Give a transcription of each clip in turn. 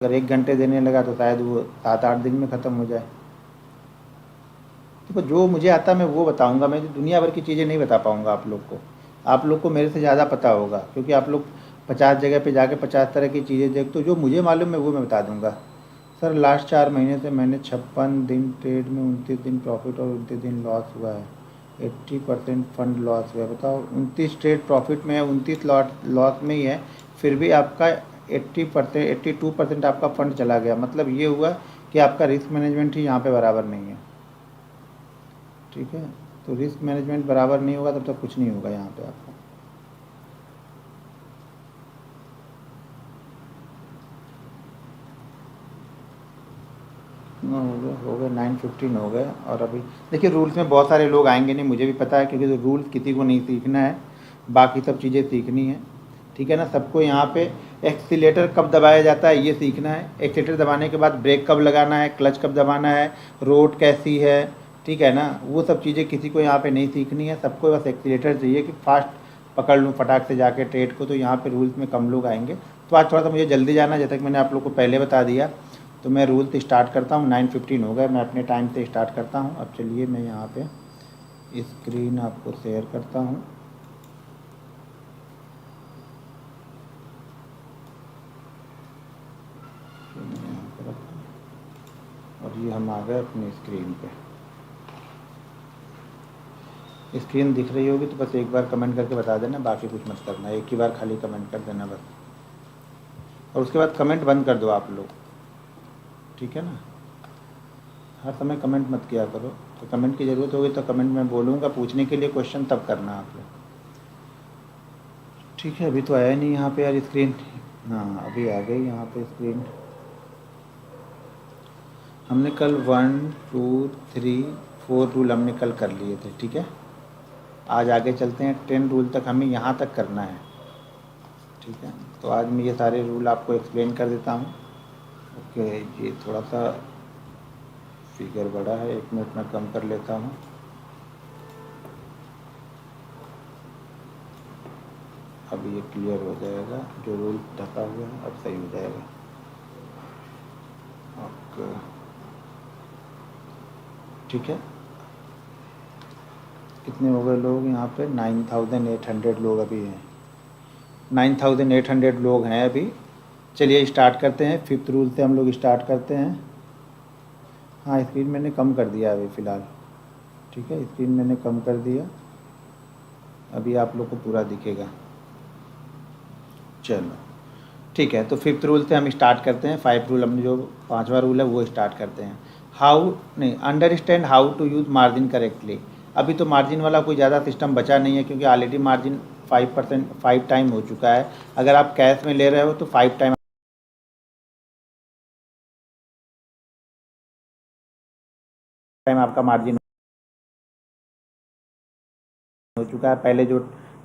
अगर 1 घंटे देने लगा तो शायद वो 7-8 दिन में ख़त्म हो जाए। देखो जो मुझे आता है मैं वो बताऊंगा, मैं दुनिया भर की चीज़ें नहीं बता पाऊंगा आप लोग को। आप लोग को मेरे से ज़्यादा पता होगा, क्योंकि आप लोग 50 जगह पे जाके 50 तरह की चीज़ें देखते हो। जो मुझे मालूम है वो मैं बता दूंगा। सर लास्ट 4 महीने से मैंने 56 दिन ट्रेड में 29 दिन प्रॉफिट और 29 दिन लॉस हुआ है। 80% फंड लॉस हुआ है। बताओ, 29 ट्रेड प्रॉफिट में है, 29 लॉस में ही है, फिर भी आपका 80% 82% आपका फंड चला गया। मतलब ये हुआ कि आपका रिस्क मैनेजमेंट ही यहाँ पे बराबर नहीं है। ठीक है, तो रिस्क मैनेजमेंट बराबर नहीं होगा तब तक कुछ नहीं होगा यहाँ पे आपको। हो गए 9:15 हो गए। और अभी देखिए रूल्स में बहुत सारे लोग आएंगे नहीं, मुझे भी पता है, क्योंकि रूल्स किसी को नहीं सीखना है, बाकी सब चीज़ें सीखनी है। ठीक है ना, सबको यहाँ पे एक्सीलेटर कब दबाया जाता है ये सीखना है। एक्सीलेटर दबाने के बाद ब्रेक कब लगाना है, क्लच कब दबाना है, रोड कैसी है, ठीक है ना, वो सब चीज़ें किसी को यहाँ पे नहीं सीखनी है। सबको बस एक्सीलेटर चाहिए कि फास्ट पकड़ लूँ फटाक से जाके ट्रेड को। तो यहाँ पे रूल्स में कम लोग आएंगे। तो आज थोड़ा सा मुझे जल्दी जाना है, जैसे कि मैंने आप लोग को पहले बता दिया। तो मैं रूल्स स्टार्ट करता हूँ। 9:15 हो गए, मैं अपने टाइम से स्टार्ट करता हूँ। अब चलिए मैं यहाँ पे स्क्रीन आपको शेयर करता हूँ। और ये हम आ गए अपनी स्क्रीन पे। स्क्रीन दिख रही होगी तो बस एक बार कमेंट करके बता देना, बाकी कुछ मत करना, एक ही बार खाली कमेंट कर देना बस। और उसके बाद कमेंट बंद कर दो आप लोग, ठीक है ना। हर समय कमेंट मत किया करो। तो कमेंट की ज़रूरत होगी तो कमेंट में बोलूँगा, पूछने के लिए क्वेश्चन तब करना आप लोग। ठीक है, अभी तो आया नहीं यहाँ पे यार स्क्रीन। हाँ अभी आ गई यहाँ पे स्क्रीन। हमने कल 1 2 3 4 रूल हमने कल कर लिए थे। ठीक है, आज आगे चलते हैं। 10 रूल तक हमें यहाँ तक करना है। ठीक है, तो आज मैं ये सारे रूल आपको एक्सप्लेन कर देता हूँ। ओके, ये थोड़ा सा फिगर बड़ा है, 1 मिनट में कम कर लेता हूँ। अब ये क्लियर हो जाएगा, जो रूल ढका हुआ है अब सही हो जाएगा। ओके ठीक है, कितने हो गए लोग यहाँ पे? 9,800 लोग अभी हैं। 9,800 लोग हैं अभी। चलिए स्टार्ट करते हैं। 5th रूल से हम लोग स्टार्ट करते हैं। हाँ स्क्रीन मैंने कम कर दिया अभी फ़िलहाल। ठीक है, स्क्रीन मैंने कम कर दिया, अभी आप लोग को पूरा दिखेगा। चलो ठीक है, तो 5th रूल से हम स्टार्ट करते हैं। 5 रूल हमने जो 5वां रूल है वो स्टार्ट करते हैं। Understand how to use margin correctly. अभी तो मार्जिन वाला कोई ज़्यादा सिस्टम बचा नहीं है, क्योंकि ऑलरेडी मार्जिन 5 टाइम हो चुका है। अगर आप कैश में ले रहे हो तो 5 टाइम आपका मार्जिन हो चुका है। पहले जो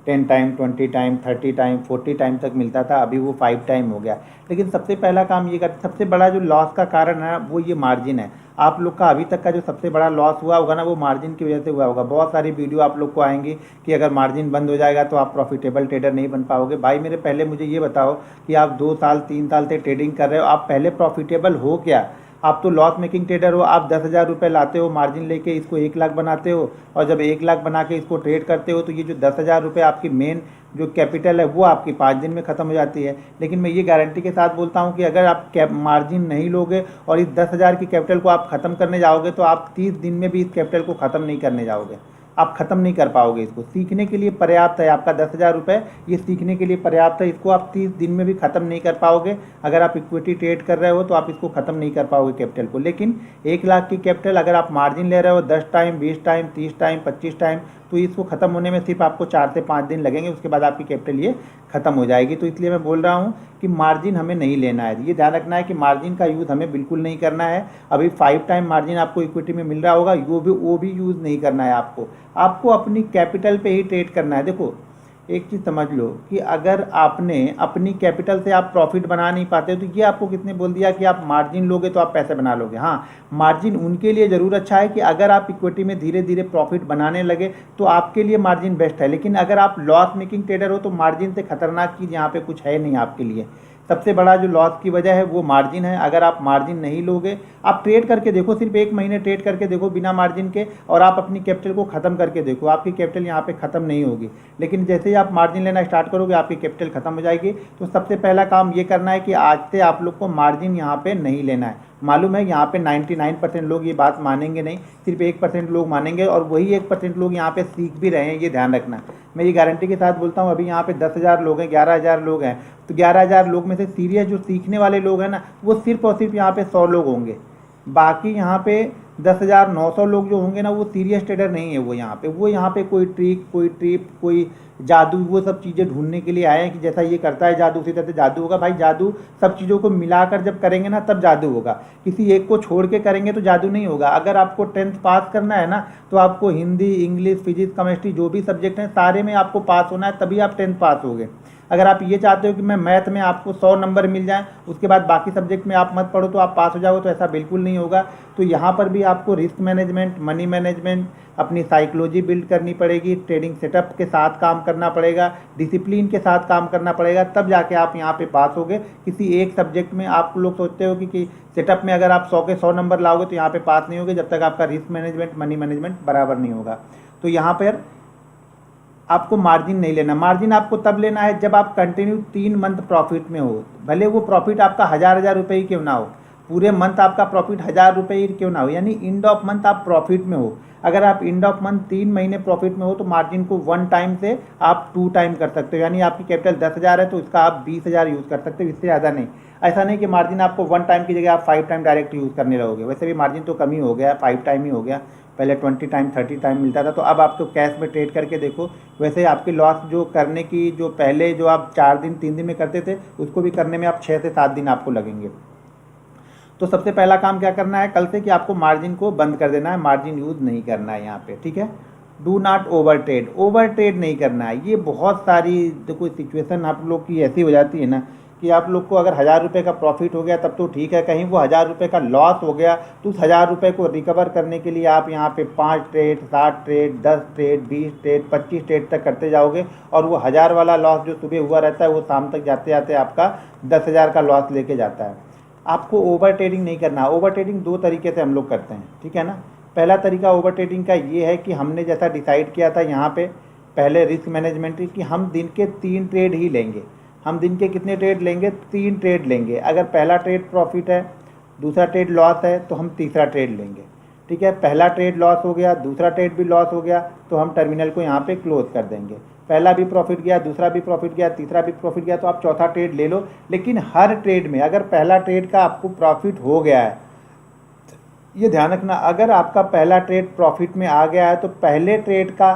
10 टाइम 20 टाइम 30 टाइम 40 टाइम तक मिलता था, अभी वो 5 टाइम हो गया। लेकिन सबसे पहला काम ये करते, सबसे बड़ा जो लॉस का कारण है वो ये मार्जिन है। आप लोग का अभी तक का जो सबसे बड़ा लॉस हुआ होगा ना, वो मार्जिन की वजह से हुआ होगा। बहुत सारी वीडियो आप लोग को आएंगी कि अगर मार्जिन बंद हो जाएगा तो आप प्रॉफिटेबल ट्रेडर नहीं बन पाओगे। भाई मेरे पहले मुझे ये बताओ कि आप 2 साल 3 साल से ट्रेडिंग कर रहे हो, आप पहले प्रॉफिटेबल हो क्या? आप तो लॉस मेकिंग ट्रेडर हो। आप 10,000 रुपये लाते हो मार्जिन लेके, इसको 1 लाख बनाते हो, और जब 1 लाख बना के इसको ट्रेड करते हो तो ये जो 10,000 रुपये आपकी मेन जो कैपिटल है वो आपकी 5 दिन में ख़त्म हो जाती है। लेकिन मैं ये गारंटी के साथ बोलता हूँ कि अगर आप मार्जिन नहीं लोगे और इस 10,000 की कैपिटल को आप ख़त्म करने जाओगे तो आप 30 दिन में भी इस कैपिटल को ख़त्म नहीं करने जाओगे, आप ख़त्म नहीं कर पाओगे। इसको सीखने के लिए पर्याप्त है, आपका 10,000 रुपये ये सीखने के लिए पर्याप्त है। इसको आप 30 दिन में भी ख़त्म नहीं कर पाओगे। अगर आप इक्विटी ट्रेड कर रहे हो तो आप इसको ख़त्म नहीं कर पाओगे कैपिटल को। लेकिन 1 लाख की कैपिटल अगर आप मार्जिन ले रहे हो 10 टाइम 20 टाइम 30 टाइम 25 टाइम, तो इसको ख़त्म होने में सिर्फ आपको 4 से 5 दिन लगेंगे, उसके बाद आपकी कैपिटल ये ख़त्म हो जाएगी। तो इसलिए मैं बोल रहा हूँ कि मार्जिन हमें नहीं लेना है। ये ध्यान रखना है कि मार्जिन का यूज़ हमें बिल्कुल नहीं करना है। अभी 5 टाइम मार्जिन आपको इक्विटी में मिल रहा होगा, वो भी यूज़ नहीं करना है आपको। आपको अपनी कैपिटल पे ही ट्रेड करना है। देखो एक चीज़ समझ लो कि अगर आपने अपनी कैपिटल से आप प्रॉफिट बना नहीं पाते तो ये आपको किसने बोल दिया कि आप मार्जिन लोगे तो आप पैसे बना लोगे? हाँ, मार्जिन उनके लिए ज़रूर अच्छा है कि अगर आप इक्विटी में धीरे धीरे प्रॉफिट बनाने लगे तो आपके लिए मार्जिन बेस्ट है। लेकिन अगर आप लॉस मेकिंग ट्रेडर हो तो मार्जिन से खतरनाक चीज़ यहाँ पे कुछ है नहीं आपके लिए। सबसे बड़ा जो लॉस की वजह है वो मार्जिन है। अगर आप मार्जिन नहीं लोगे, आप ट्रेड करके देखो, सिर्फ 1 महीने ट्रेड करके देखो बिना मार्जिन के, और आप अपनी कैपिटल को ख़त्म करके देखो, आपकी कैपिटल यहाँ पे ख़त्म नहीं होगी। लेकिन जैसे ही आप मार्जिन लेना स्टार्ट करोगे आपकी कैपिटल ख़त्म हो जाएगी। तो सबसे पहला काम ये करना है कि आज से आप लोग को मार्जिन यहाँ पे नहीं लेना है। मालूम है यहाँ पे 99% लोग ये बात मानेंगे नहीं, सिर्फ 1% लोग मानेंगे, और वही 1% लोग यहाँ पे सीख भी रहे हैं, ये ध्यान रखना। मैं ये गारंटी के साथ बोलता हूँ, अभी यहाँ पे 10,000 लोग हैं, 11,000 लोग हैं, तो 11,000 लोग में से सीरियस जो सीखने वाले लोग हैं ना, वो सिर्फ और सिर्फ यहाँ पे 100 लोग होंगे। बाकी यहाँ पे 10,900 लोग जो होंगे ना, वो सीरियस ट्रेडर नहीं है। वो यहाँ पे कोई ट्रिक, कोई ट्रिप, कोई जादू, वो सब चीज़ें ढूंढने के लिए आए हैं कि जैसा ये करता है जादू उसी तरह से जादू होगा। भाई जादू सब चीज़ों को मिलाकर जब करेंगे ना तब जादू होगा, किसी एक को छोड़ के करेंगे तो जादू नहीं होगा। अगर आपको 10th पास करना है ना, तो आपको हिंदी, इंग्लिश, फिजिक्स, केमिस्ट्री जो भी सब्जेक्ट हैं सारे में आपको पास होना है, तभी आप 10th पास होगे। अगर आप ये चाहते हो कि मैं मैथ में आपको 100 नंबर मिल जाए, उसके बाद बाकी सब्जेक्ट में आप मत पढ़ो तो आप पास हो जाओगे, तो ऐसा बिल्कुल नहीं होगा। तो यहाँ पर भी आपको रिस्क मैनेजमेंट, मनी मैनेजमेंट, अपनी साइकोलॉजी बिल्ड करनी पड़ेगी, ट्रेडिंग सेटअप के साथ काम करना पड़ेगा, डिसिप्लिन के साथ काम करना पड़ेगा, तब जाके आप यहाँ पे पास होगे। किसी एक सब्जेक्ट में आप लोग सोचते हो कि सेटअप में अगर आप 100 के 100 नंबर लाओगे तो यहाँ पे पास नहीं होगे, जब तक आपका रिस्क मैनेजमेंट, मनी मैनेजमेंट बराबर नहीं होगा। तो यहाँ पर आपको मार्जिन नहीं लेना। मार्जिन आपको तब लेना है जब आप कंटिन्यू 3 मंथ प्रॉफिट में हो, भले वो प्रॉफिट आपका 1000 रुपये ही क्यों ना हो, पूरे मंथ आपका प्रॉफिट 1000 रुपये ही क्यों ना हो, यानी एंड ऑफ मंथ आप प्रॉफिट में हो। अगर आप एंड ऑफ मंथ 3 महीने प्रॉफिट में हो तो मार्जिन को 1 टाइम से आप 2 टाइम कर सकते हो, यानी आपकी कैपिटल 10,000 है तो इसका आप 20,000 यूज़ कर सकते हो, इससे ज़्यादा नहीं। ऐसा नहीं कि मार्जिन आपको 1 टाइम की जगह आप 5 टाइम डायरेक्ट यूज़ करने लगोगे। वैसे भी मार्जिन तो कम ही हो गया, 5 टाइम ही हो गया, पहले 20 टाइम 30 टाइम मिलता था। तो अब आप तो कैश में ट्रेड करके देखो, वैसे आपकी लॉस जो करने की, जो पहले जो आप 4 दिन 3 दिन में करते थे, उसको भी करने में आप 6 से 7 दिन आपको लगेंगे। तो सबसे पहला काम क्या करना है कल से कि आपको मार्जिन को बंद कर देना है, मार्जिन यूज़ नहीं करना है यहाँ पे, ठीक है। डू नॉट ओवर ट्रेड नहीं करना है। ये बहुत सारी देखो सिचुएशन आप लोग की ऐसी हो जाती है ना कि आप लोग को अगर 1000 रुपये का प्रॉफिट हो गया तब तो ठीक है, कहीं वो 1000 रुपये का लॉस हो गया तो उस 1000 रुपये को रिकवर करने के लिए आप यहाँ पे 5 trade, 7 trade, 10 trade, 20 trade, 25 trade तक करते जाओगे, और वो 1000 वाला लॉस जो सुबह हुआ रहता है वो शाम तक जाते जाते आपका 10,000 का लॉस लेके जाता है। आपको ओवर ट्रेडिंग नहीं करना। ओवर ट्रेडिंग 2 तरीके से हम लोग करते हैं, ठीक है ना। पहला तरीका ओवर ट्रेडिंग का ये है कि हमने जैसा डिसाइड किया था यहाँ पे पहले रिस्क मैनेजमेंट कि हम दिन के 3 ट्रेड ही लेंगे। हम दिन के कितने ट्रेड लेंगे? 3 ट्रेड लेंगे। अगर पहला ट्रेड प्रॉफिट है, दूसरा ट्रेड लॉस है, तो हम तीसरा ट्रेड लेंगे, ठीक है। पहला ट्रेड लॉस हो गया, दूसरा ट्रेड भी लॉस हो गया, तो हम टर्मिनल को यहाँ पे क्लोज कर देंगे। पहला भी प्रॉफिट गया, दूसरा भी प्रॉफिट गया, तीसरा भी प्रॉफिट गया, तो आप चौथा ट्रेड ले लो। लेकिन हर ट्रेड में अगर पहला ट्रेड का आपको प्रॉफिट हो गया है, ये ध्यान रखना, अगर आपका पहला ट्रेड प्रॉफिट में आ गया है तो पहले ट्रेड का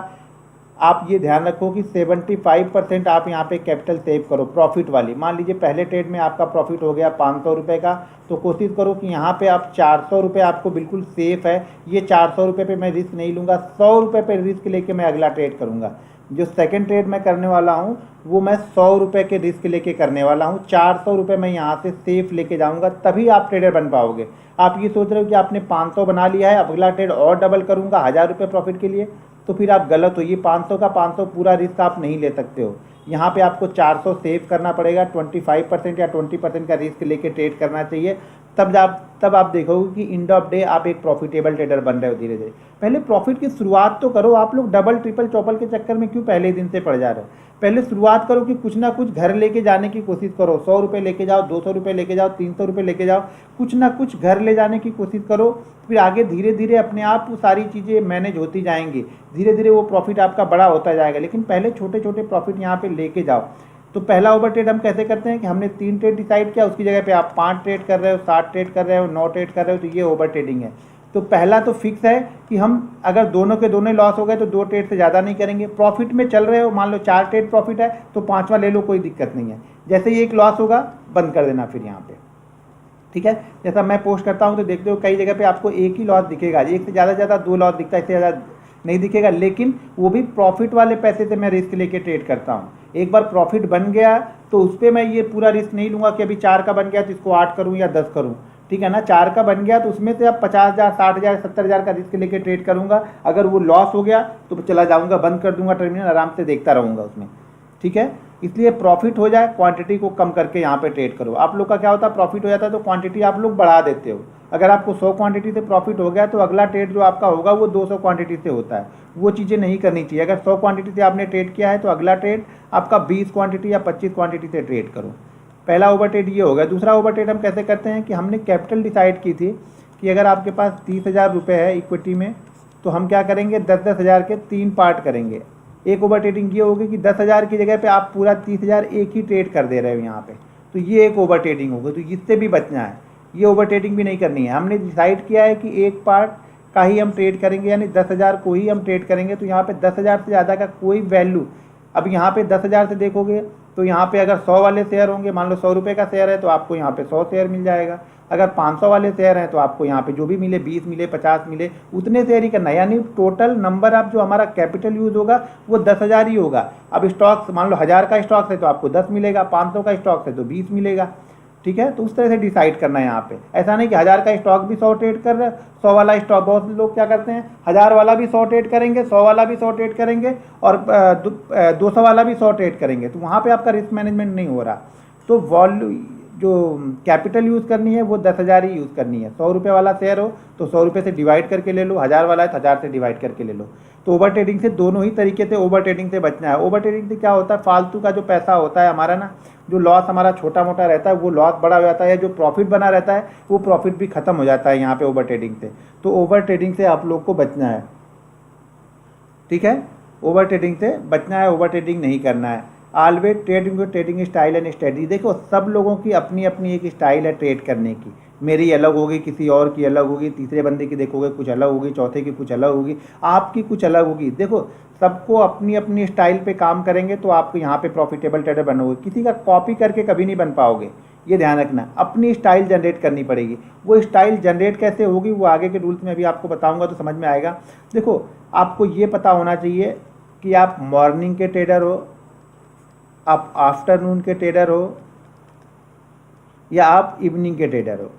आप ये ध्यान रखो कि 75% आप यहाँ पे कैपिटल सेव करो प्रॉफिट वाली। मान लीजिए पहले ट्रेड में आपका प्रॉफिट हो गया 500 रुपये का, तो कोशिश करो कि यहाँ पे आप 400 रुपये आपको बिल्कुल सेफ है। ये 400 रुपये पे मैं रिस्क नहीं लूँगा, 100 रुपये पे रिस्क लेके मैं अगला ट्रेड करूँगा। जो सेकंड ट्रेड मैं करने वाला हूँ वो मैं 100 रुपये के रिस्क लेके करने वाला हूँ। 400 रुपये मैं यहाँ से सेफ लेके जाऊँगा, तभी आप ट्रेडर बन पाओगे। आप ये सोच रहे हो कि आपने 500 बना लिया है, अब अगला ट्रेड और डबल करूँगा 1000 रुपये प्रॉफिट के लिए, तो फिर आप गलत हो। ये 500 का 500 पूरा रिस्क आप नहीं ले सकते हो। यहाँ पे आपको 400 सेव करना पड़ेगा, 25% या 20% का रिस्क लेके ट्रेड करना चाहिए। तब आप देखोगे कि एंड ऑफ डे आप एक प्रॉफिटेबल ट्रेडर बन रहे हो धीरे धीरे। पहले प्रॉफिट की शुरुआत तो करो। आप लोग डबल ट्रिपल चौपल के चक्कर में क्यों पहले दिन से पड़ जा रहे हो? पहले शुरुआत करो कि कुछ ना कुछ घर लेके जाने की कोशिश करो। 100 रुपये लेके जाओ, 200 रुपये लेके जाओ, 300 रुपये लेके जाओ, कुछ ना कुछ घर ले जाने की कोशिश करो। फिर आगे धीरे धीरे अपने आप वो सारी चीज़ें मैनेज होती जाएंगी, धीरे धीरे वो प्रॉफिट आपका बड़ा होता जाएगा। लेकिन पहले छोटे छोटे प्रॉफिट यहाँ पे लेके जाओ। तो पहला ओवर ट्रेड हम कैसे करते हैं कि हमने 3 ट्रेड डिसाइड किया, उसकी जगह पे आप 5 ट्रेड कर रहे हो, 7 ट्रेड कर रहे हो, 9 ट्रेड कर रहे हो, तो ये ओवर ट्रेडिंग है। तो पहला तो फिक्स है कि हम अगर दोनों के दोनों लॉस हो गए तो 2 ट्रेड से ज़्यादा नहीं करेंगे। प्रॉफिट में चल रहे हो, मान लो 4 ट्रेड प्रॉफिट है तो 5वां ले लो, कोई दिक्कत नहीं है। जैसे ही एक लॉस होगा बंद कर देना फिर यहाँ पे, ठीक है। जैसा मैं पोस्ट करता हूँ तो देखते हो कई जगह पे आपको एक ही लॉस दिखेगा, एक से ज़्यादा 2 लॉस दिखता है, इससे ज़्यादा नहीं दिखेगा। लेकिन वो भी प्रॉफिट वाले पैसे से मैं रिस्क लेके ट्रेड करता हूँ। एक बार प्रॉफिट बन गया तो उस पर मैं ये पूरा रिस्क नहीं लूँगा कि अभी 4 का बन गया तो इसको 8 करूँ या 10 करूँ, ठीक है ना। 4 का बन गया तो उसमें से अब 50,000, 60,000, 70,000 का रिस्क लेके ट्रेड करूँगा। अगर वो लॉस हो गया तो चला जाऊँगा, बंद कर दूँगा टर्मिनल, आराम से देखता रहूँगा उसमें, ठीक है। इसलिए प्रॉफिट हो जाए क्वांटिटी को कम करके यहाँ पे ट्रेड करो। आप लोग का क्या होता है, प्रॉफिट हो जाता है तो क्वांटिटी आप लोग बढ़ा देते हो। अगर आपको 100 क्वांटिटी से प्रॉफिट हो गया तो अगला ट्रेड जो आपका होगा वो 200 क्वांटिटी से होता है। वो चीज़ें नहीं करनी चाहिए। अगर 100 क्वांटिटी से आपने ट्रेड किया है तो अगला ट्रेड आपका 20 क्वांटिटी या 25 क्वांटिटी से ट्रेड करो। पहला ओवर ट्रेड ये होगा। दूसरा ओवर ट्रेड हम कैसे करते हैं कि हमने कैपिटल डिसाइड की थी कि अगर आपके पास 30,000 रुपये है इक्विटी में तो हम क्या करेंगे, 10-10 हज़ार के 3 पार्ट करेंगे। एक ओवर ट्रेडिंग ये होगी कि 10,000 की जगह पे आप पूरा 30,000 एक ही ट्रेड कर दे रहे हो यहाँ पे, तो ये एक ओवर ट्रेडिंग होगी। तो इससे भी बचना है, ये ओवर ट्रेडिंग भी नहीं करनी है। हमने डिसाइड किया है कि एक पार्ट का ही हम ट्रेड करेंगे, यानी 10,000 को ही हम ट्रेड करेंगे। तो यहाँ पे 10,000 से ज़्यादा का कोई वैल्यू, अब यहाँ पे 10,000 से देखोगे तो यहाँ पे अगर 100 वाले शेयर होंगे, मान लो 100 रुपये का शेयर है तो आपको यहाँ पे 100 शेयर मिल जाएगा। अगर 500 वाले शेयर हैं तो आपको यहाँ पे जो भी मिले, 20 मिले, 50 मिले, उतने शेयर ही करना है। यानी टोटल नंबर ऑफ जो हमारा कैपिटल यूज होगा वो 10,000 ही होगा। अब स्टॉक्स मान लो 1000 का स्टॉक है तो आपको 10 मिलेगा, 500 का स्टॉक है तो 20 मिलेगा। ठीक है, तो उस तरह से डिसाइड करना है यहाँ पे। ऐसा नहीं कि 1000 का स्टॉक भी 100 ट्रेड कर रहे हैं, 100 वाला स्टॉक, बहुत लोग क्या करते हैं 1000 वाला भी 100 ट्रेड करेंगे, 100 वाला भी 100 ट्रेड करेंगे और 200 वाला भी 100 ट्रेड करेंगे। तो वहाँ पे आपका रिस्क मैनेजमेंट नहीं हो रहा। तो जो कैपिटल यूज़ करनी है वो 10,000 ही यूज़ करनी है। 100 रुपये वाला शेयर हो तो 100 रुपये से डिवाइड करके ले लो, 1000 वाला है तो 1000 से डिवाइड करके ले लो। तो ओवर ट्रेडिंग से दोनों ही तरीके से ओवर ट्रेडिंग से बचना है। ओवर ट्रेडिंग से क्या होता है, फालतू का जो पैसा होता है हमारा ना, जो लॉस हमारा छोटा मोटा रहता है वो लॉस बड़ा हो जाता है, जो प्रॉफिट बना रहता है वो प्रॉफिट भी खत्म हो जाता है यहाँ पे ओवर ट्रेडिंग से। तो ओवर ट्रेडिंग से आप लोग को बचना है। ठीक है, ओवर ट्रेडिंग से बचना है, ओवर ट्रेडिंग नहीं करना है। Always trading style and strategy. देखो सब लोगों की अपनी अपनी एक स्टाइल है ट्रेड करने की। मेरी अलग होगी, किसी और की अलग होगी, तीसरे बंदे की देखोगे कुछ अलग होगी, चौथे की कुछ अलग होगी, आपकी कुछ अलग होगी। देखो सबको अपनी अपनी स्टाइल पे काम करेंगे तो आपको यहाँ पे प्रॉफिटेबल ट्रेडर बनोगे। किसी का कॉपी करके कभी नहीं बन पाओगे, ये ध्यान रखना। अपनी स्टाइल जनरेट करनी पड़ेगी। वो स्टाइल जनरेट कैसे होगी वो आगे के रूल्स में अभी आपको बताऊँगा तो समझ में आएगा। देखो आपको ये पता होना चाहिए कि आप मॉर्निंग के ट्रेडर हो, आप आफ्टरनून के ट्रेडर हो या आप इवनिंग के ट्रेडर हो।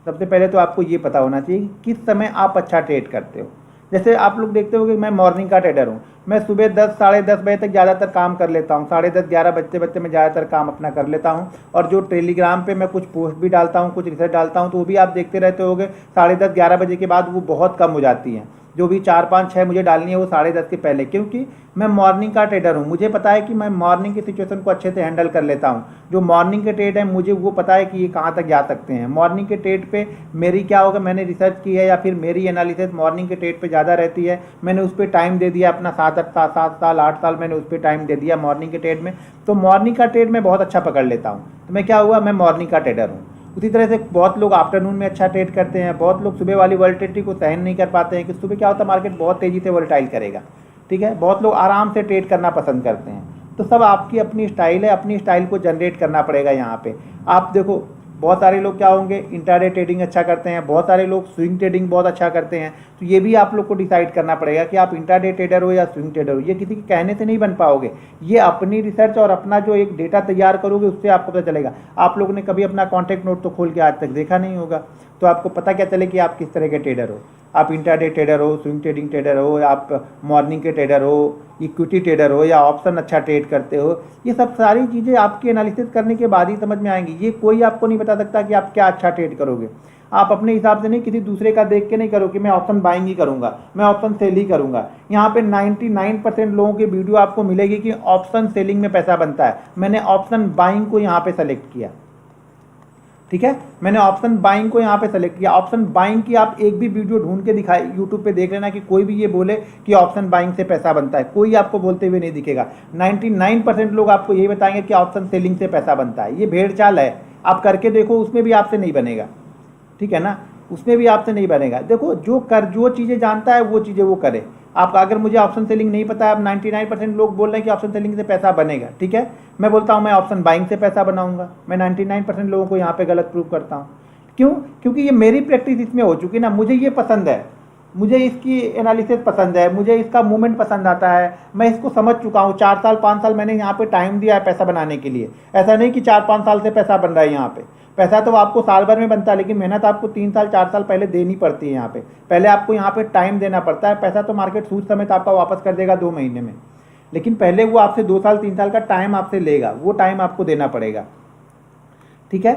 सबसे पहले तो आपको ये पता होना चाहिए कि किस समय आप अच्छा ट्रेड करते हो। जैसे आप लोग देखते हो कि मैं मॉर्निंग का ट्रेडर हूँ, मैं सुबह 10 साढ़े 10 बजे तक ज़्यादातर काम कर लेता हूँ, 10:30 11 बजते मैं ज़्यादातर काम अपना कर लेता हूँ। और जो टेलीग्राम पे मैं कुछ पोस्ट भी डालता हूँ, कुछ रिसर्च डालता हूँ, तो वो भी आप देखते रहते होगे 10:30 11 बजे के बाद वो बहुत कम हो जाती हैं। जो भी 4 5 6 मुझे डालनी है वो 10:30 के पहले, क्योंकि मैं मॉर्निंग का ट्रेडर हूँ। मुझे पता है कि मैं मॉर्निंग की सिचुएशन को अच्छे से हैंडल कर लेता हूँ। जो मॉर्निंग के ट्रेड है मुझे वो पता है कि ये कहाँ तक जा सकते हैं। मॉर्निंग के ट्रेड पे मेरी क्या होगा, मैंने रिसर्च की है या फिर मेरी एनालिसिस मॉर्निंग के ट्रेड पे ज़्यादा रहती है। मैंने उस पर टाइम दे दिया अपना 7 साल 8 साल मैंने उस पर टाइम दे दिया मॉर्निंग के ट्रेड में। तो मॉर्निंग का ट्रेड मैं बहुत अच्छा पकड़ लेता हूँ। तो मैं क्या हुआ, मैं मॉर्निंग का ट्रेडर हूँ। उसी तरह से बहुत लोग आफ्टरनून में अच्छा ट्रेड करते हैं। बहुत लोग सुबह वाली वॉलेटिलिटी को सहन नहीं कर पाते हैं कि सुबह क्या होता है मार्केट बहुत तेज़ी से वॉलेटाइल करेगा। ठीक है, बहुत लोग आराम से ट्रेड करना पसंद करते हैं। तो सब आपकी अपनी स्टाइल है, अपनी स्टाइल को जनरेट करना पड़ेगा। यहाँ पे आप देखो बहुत सारे लोग क्या होंगे इंट्राडे ट्रेडिंग अच्छा करते हैं, बहुत सारे लोग स्विंग ट्रेडिंग बहुत अच्छा करते हैं। तो ये भी आप लोग को डिसाइड करना पड़ेगा कि आप इंट्राडे ट्रेडर हो या स्विंग ट्रेडर हो। ये किसी के कहने से नहीं बन पाओगे, ये अपनी रिसर्च और अपना जो एक डेटा तैयार करोगे उससे आपको पता चलेगा। आप लोगों ने कभी अपना कॉन्टैक्ट नोट तो खोल के आज तक देखा नहीं होगा, तो आपको पता क्या चले कि आप किस तरह के ट्रेडर हो। आप इंट्राडे ट्रेडर हो, स्विंग ट्रेडिंग ट्रेडर हो, या आप मॉर्निंग के ट्रेडर हो, इक्विटी ट्रेडर हो या ऑप्शन अच्छा ट्रेड करते हो। ये सब सारी चीज़ें आपकी एनालिसिस करने के बाद ही समझ में आएंगी। ये कोई आपको नहीं बता सकता कि आप क्या अच्छा ट्रेड करोगे। आप अपने हिसाब से नहीं, किसी दूसरे का देख के नहीं करो कि मैं ऑप्शन बाइंग ही करूंगा, मैं ऑप्शन सेल ही करूंगा। यहाँ पे 99% लोगों की वीडियो आपको मिलेगी कि ऑप्शन सेलिंग में पैसा बनता है। मैंने ऑप्शन बाइंग को यहाँ पे सेलेक्ट किया। ठीक है, मैंने ऑप्शन बाइंग को यहाँ पे सेलेक्ट किया। ऑप्शन बाइंग की आप एक भी वीडियो ढूंढ के दिखाए यूट्यूब पे देख लेना कि कोई भी ये बोले कि ऑप्शन बाइंग से पैसा बनता है, कोई आपको बोलते हुए नहीं दिखेगा। 99% लोग आपको यही बताएंगे कि ऑप्शन सेलिंग से पैसा बनता है। ये भेड़ चाल है, आप करके देखो, उसमें भी आपसे नहीं बनेगा। ठीक है ना, उसमें भी आपसे नहीं बनेगा। देखो जो चीज़ें जानता है वो चीज़ें वो करे। आप अगर मुझे ऑप्शन सेलिंग नहीं पता है, अब 99% लोग बोल रहे हैं कि ऑप्शन सेलिंग से पैसा बनेगा। ठीक है, मैं बोलता हूँ मैं ऑप्शन बाइंग से पैसा बनाऊंगा। मैं 99% लोगों को यहाँ पे गलत प्रूव करता हूँ। क्यों? क्योंकि ये मेरी प्रैक्टिस इसमें हो चुकी ना, मुझे ये पसंद है, मुझे इसकी एनालिसिस पसंद है, मुझे इसका मूवमेंट पसंद आता है, मैं इसको समझ चुका हूँ। 4 साल 5 साल मैंने यहाँ पे टाइम दिया है पैसा बनाने के लिए। ऐसा नहीं कि 4-5 साल से पैसा बन रहा है। यहाँ पे पैसा तो आपको साल भर में बनता है, लेकिन मेहनत आपको 3 साल 4 साल पहले देनी पड़ती है। यहाँ पे पहले आपको यहाँ पे टाइम देना पड़ता है। पैसा तो मार्केट सूद समेत आपका वापस कर देगा 2 महीने में। लेकिन पहले वो आपसे 2 साल 3 साल का टाइम आपसे लेगा, वो टाइम आपको देना पड़ेगा। ठीक है,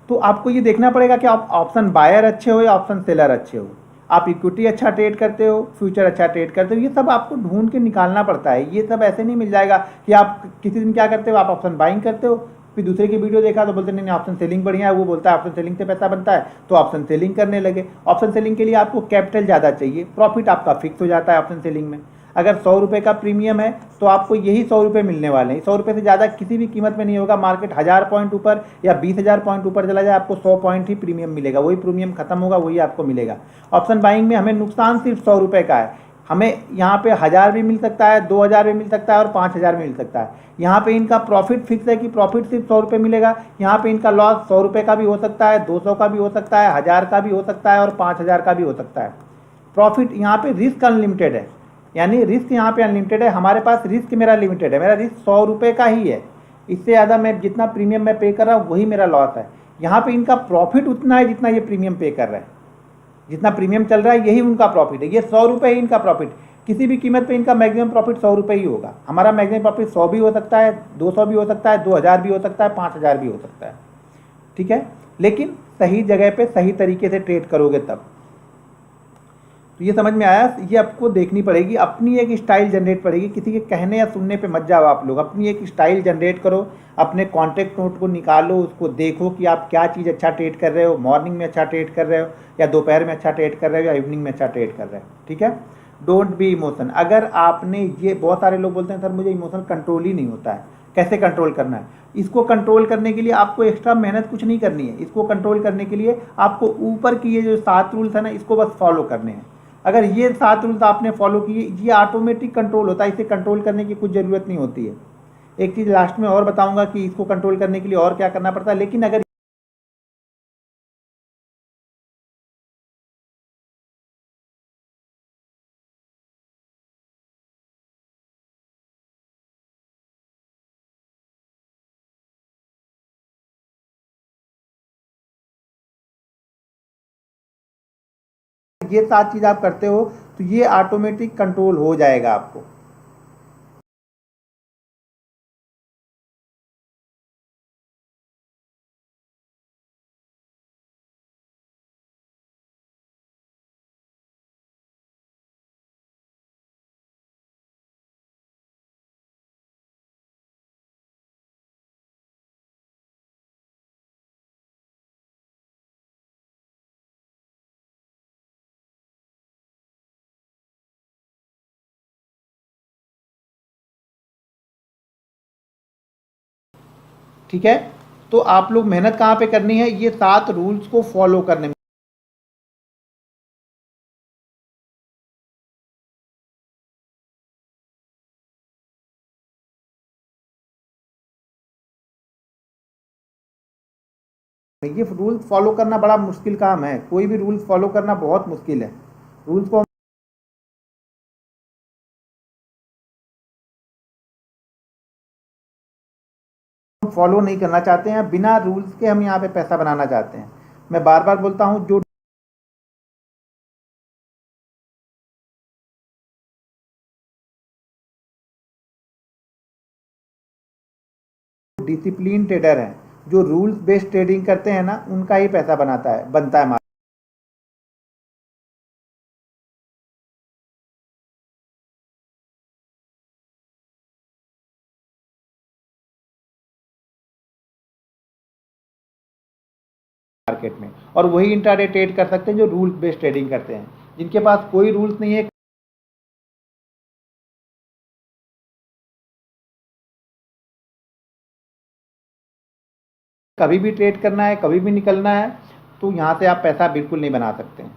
तो आपको ये देखना पड़ेगा कि आप ऑप्शन बायर अच्छे हो या ऑप्शन सेलर अच्छे हो, आप इक्विटी अच्छा ट्रेड करते हो, फ्यूचर अच्छा ट्रेड करते हो, ये सब आपको ढूंढ के निकालना पड़ता है। ये सब ऐसे नहीं मिल जाएगा कि आप किसी दिन क्या करते हो, आप ऑप्शन बाइंग करते हो, फिर दूसरे की वीडियो देखा तो बोलते नहीं ऑप्शन सेलिंग बढ़िया है, वो बोलता है ऑप्शन सेलिंग से पैसा बनता है, तो ऑप्शन सेलिंग करने लगे। ऑप्शन सेलिंग के लिए आपको कैपिटल ज़्यादा चाहिए, प्रॉफिट आपका फिक्स हो जाता है ऑप्शन सेलिंग में। अगर 100 रुपये का प्रीमियम है तो आपको यही 100 रुपये मिलने वाले हैं, 100 रुपये से ज़्यादा किसी भी कीमत में नहीं होगा। मार्केट 1000 पॉइंट ऊपर या 20,000 पॉइंट ऊपर चला जाए, आपको 100 पॉइंट ही प्रीमियम मिलेगा, वही प्रीमियम खत्म होगा, वही आपको मिलेगा। ऑप्शन बाइंग में हमें नुकसान सिर्फ 100 रुपये का है, हमें यहाँ पे 1000 भी मिल सकता है, 2000 भी मिल सकता है और 5000 भी मिल सकता है। यहाँ पे इनका प्रॉफिट फिक्स है कि प्रॉफिट सिर्फ 100 रुपये मिलेगा। यहाँ पे इनका लॉस 100 रुपये का भी हो सकता है, 200 का भी हो सकता है, 1000 का भी हो सकता है और 5000 का भी हो सकता है। प्रॉफिट यहाँ पे रिस्क अनलिमिटेड है, यानी रिस्क यहाँ पे अनलिमिटेड है। हमारे पास रिस्क मेरा लिमिटेड है, मेरा रिस्क 100 रुपये का ही है, इससे ज़्यादा मैं जितना प्रीमियम मैं पे कर रहा हूँ वही मेरा लॉस है। यहाँ पे इनका प्रॉफिट उतना है जितना ये प्रीमियम पे कर रहा है, जितना प्रीमियम चल रहा है यही उनका प्रॉफिट है। ये 100 रुपये ही इनका प्रॉफिट, किसी भी कीमत पे इनका मैक्सिमम प्रॉफिट 100 रुपये ही होगा। हमारा मैक्सिमम प्रॉफिट 100 भी हो सकता है, 200 भी हो सकता है, 2000 भी हो सकता है, 5000 भी हो सकता है। ठीक है, लेकिन सही जगह पे सही तरीके से ट्रेड करोगे तब। तो ये समझ में आया, ये आपको देखनी पड़ेगी, अपनी एक स्टाइल जनरेट पड़ेगी, किसी के कहने या सुनने पे मत जाओ आप लोग, अपनी एक स्टाइल जनरेट करो, अपने कॉन्टेक्ट नोट को निकालो, उसको देखो कि आप क्या चीज़ अच्छा ट्रेड कर रहे हो, मॉर्निंग में अच्छा ट्रेड कर रहे हो या दोपहर में अच्छा ट्रेड कर रहे हो या इवनिंग में अच्छा ट्रेड कर रहे हो। ठीक है, डोंट बी इमोशन। अगर आपने ये, बहुत सारे लोग बोलते हैं सर मुझे इमोशन कंट्रोल ही नहीं होता है, कैसे कंट्रोल करना है? इसको कंट्रोल करने के लिए आपको एक्स्ट्रा मेहनत कुछ नहीं करनी है। इसको कंट्रोल करने के लिए आपको ऊपर की ये जो 7 रूल्स है ना, इसको बस फॉलो करने हैं। अगर ये 7 रूल्स आपने फॉलो किए, ये ऑटोमेटिक कंट्रोल होता है, इसे कंट्रोल करने की कुछ ज़रूरत नहीं होती है। एक चीज़ लास्ट में और बताऊंगा कि इसको कंट्रोल करने के लिए और क्या करना पड़ता है, लेकिन अगर ये 7 चीज़ आप करते हो तो ये ऑटोमेटिक कंट्रोल हो जाएगा आपको। ठीक है, तो आप लोग मेहनत कहाँ पे करनी है, ये 7 रूल्स को फॉलो करने में। ये रूल्स फॉलो करना बड़ा मुश्किल काम है, कोई भी रूल्स फॉलो करना बहुत मुश्किल है। रूल्स को फॉलो नहीं करना चाहते हैं, बिना रूल्स के हम यहाँ पे पैसा बनाना चाहते हैं। मैं बार बार बोलता हूँ, जो डिसिप्लिन ट्रेडर हैं, जो रूल्स बेस्ड ट्रेडिंग करते हैं ना, उनका ही पैसा बनता है। मार्केट में, और वही इंट्राडे ट्रेड कर सकते हैं जो रूल्स बेस्ड ट्रेडिंग करते हैं। जिनके पास कोई रूल्स नहीं है, कभी भी ट्रेड करना है, कभी भी निकलना है, तो यहाँ से आप पैसा बिल्कुल नहीं बना सकते हैं।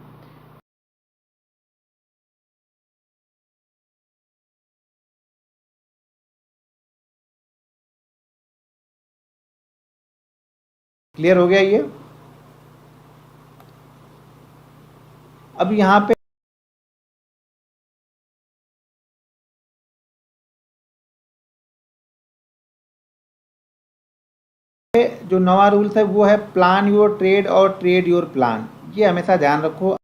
क्लियर हो गया ये? अब यहाँ पे जो नवा रूल्स है वो है प्लान योर ट्रेड और ट्रेड योर प्लान। ये हमेशा ध्यान रखो।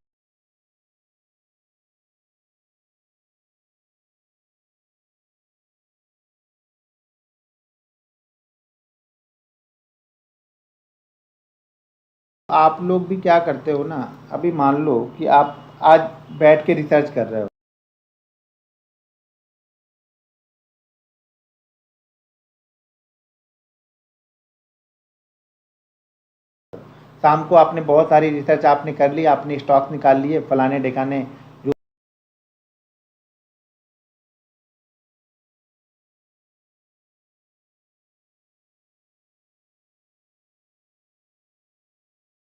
आप लोग भी क्या करते हो ना, अभी मान लो कि आप आज बैठ के रिसर्च कर रहे हो, शाम को आपने बहुत सारी रिसर्च आपने कर ली, आपने स्टॉक्स निकाल लिए फलाने ढिकाने,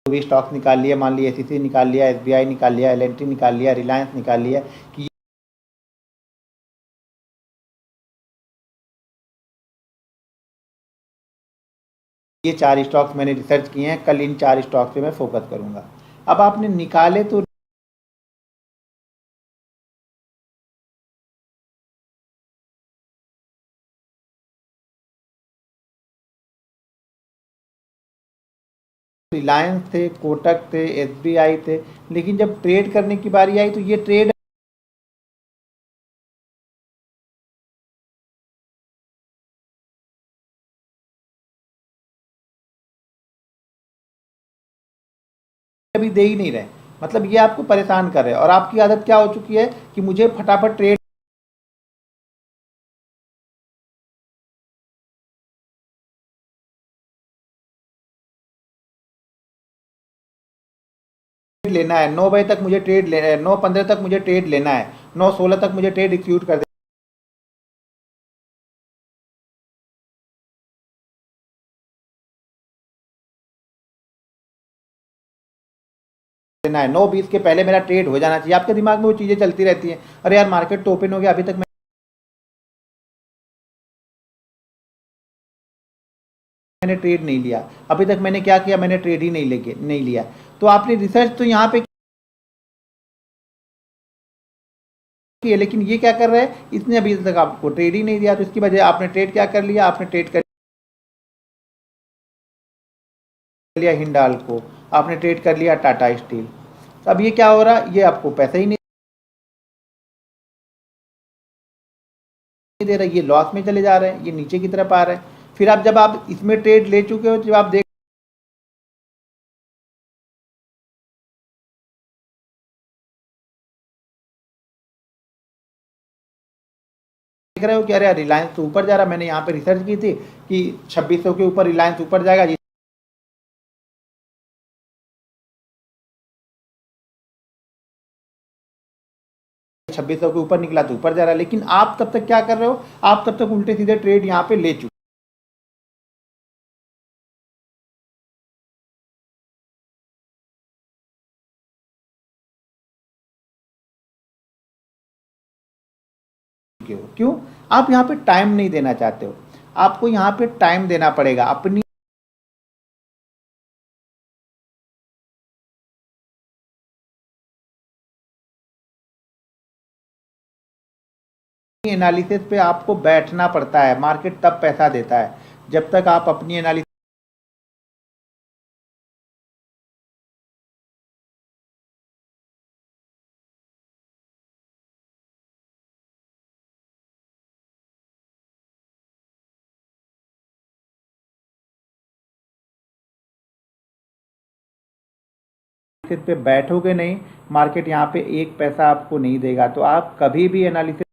जो भी स्टॉक्स निकाल लिए, मान लिया एसीसी निकाल लिया, एसबीआई निकाल लिया, एलएनटी निकाल लिया, रिलायंस निकाल लिया, कि ये 4 स्टॉक्स मैंने रिसर्च किए हैं, कल इन 4 स्टॉक्स पे मैं फोकस करूंगा। अब आपने निकाले तो रिलायंस थे, कोटक थे, एसबीआई थे, लेकिन जब ट्रेड करने की बारी आई तो ये ट्रेड अभी दे ही नहीं रहे, मतलब ये आपको परेशान कर रहे हैं और आपकी आदत क्या हो चुकी है कि मुझे फटाफट ट्रेड लेना है, 9 बजे तक मुझे ट्रेड लेना है, 9:15 तक मुझे ट्रेड लेना है, 9:16 तक मुझे ट्रेड एग्जीक्यूट कर देना है, 9:20 के पहले मेरा ट्रेड हो जाना चाहिए। आपके दिमाग में वो चीज़ें चलती रहती हैं, अरे यार मार्केट तो ओपन हो गया, अभी तक मैंने ट्रेड नहीं लिया, अभी तक मैंने क्या किया, मैंने ट्रेड ही नहीं लिया। तो आपने रिसर्च तो यहाँ पे की है, लेकिन ये क्या कर रहा है, इसने अभी तक आपको ट्रेड ही नहीं दिया, तो इसकी वजह आपने ट्रेड क्या कर लिया, आपने ट्रेड कर लिया हिंडाल्को, आपने ट्रेड कर लिया टाटा स्टील। तो अब ये क्या हो रहा है, ये आपको पैसा ही नहीं दे रहा, ये लॉस में चले जा रहे हैं, ये नीचे की तरफ आ रहे हैं। फिर आप जब आप इसमें ट्रेड ले चुके हो, जब आप देख रहे हो कि अरे रिलायंस तो ऊपर जा रहा है, मैंने यहाँ पे रिसर्च की थी कि 2600 के ऊपर रिलायंस ऊपर जाएगा, 2600 के ऊपर निकला तो ऊपर जा रहा है, लेकिन आप तब तक क्या कर रहे हो, आप तब तक उल्टे सीधे ट्रेड यहाँ पे ले चुके हो। क्यों? आप यहाँ पे टाइम नहीं देना चाहते हो, आपको यहाँ पे टाइम देना पड़ेगा अपनी एनालिसिस पे आपको बैठना पड़ता है, मार्केट तब पैसा देता है जब तक आप अपनी एनालिसिस पे बैठोगे नहीं, मार्केट यहाँ पे एक पैसा आपको नहीं देगा, तो आप कभी भी एनालिसिस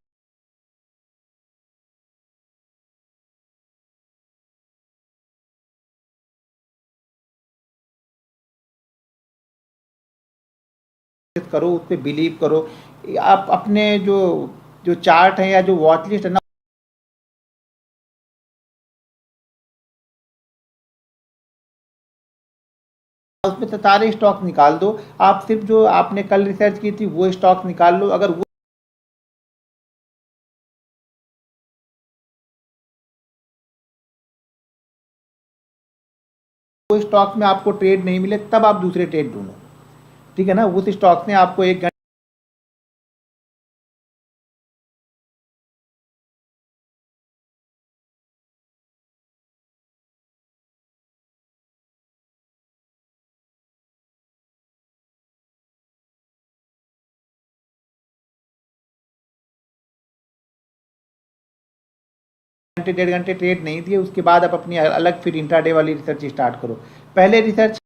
करो, उस पर बिलीव करो। आप अपने जो जो चार्ट है या जो वॉच लिस्ट है ना, उसमें से सारे स्टॉक्स निकाल दो। आप सिर्फ जो आपने कल रिसर्च की थी वो स्टॉक्स निकाल लो, अगर वो स्टॉक्स में आपको ट्रेड नहीं मिले तब आप दूसरे ट्रेड ढूंढो, ठीक है ना। उस स्टॉक्स ने आपको 1 घंटे डेढ़ घंटे ट्रेड नहीं दिए, उसके बाद आप अपनी अलग फिर इंट्राडे वाली रिसर्च स्टार्ट करो। पहले रिसर्च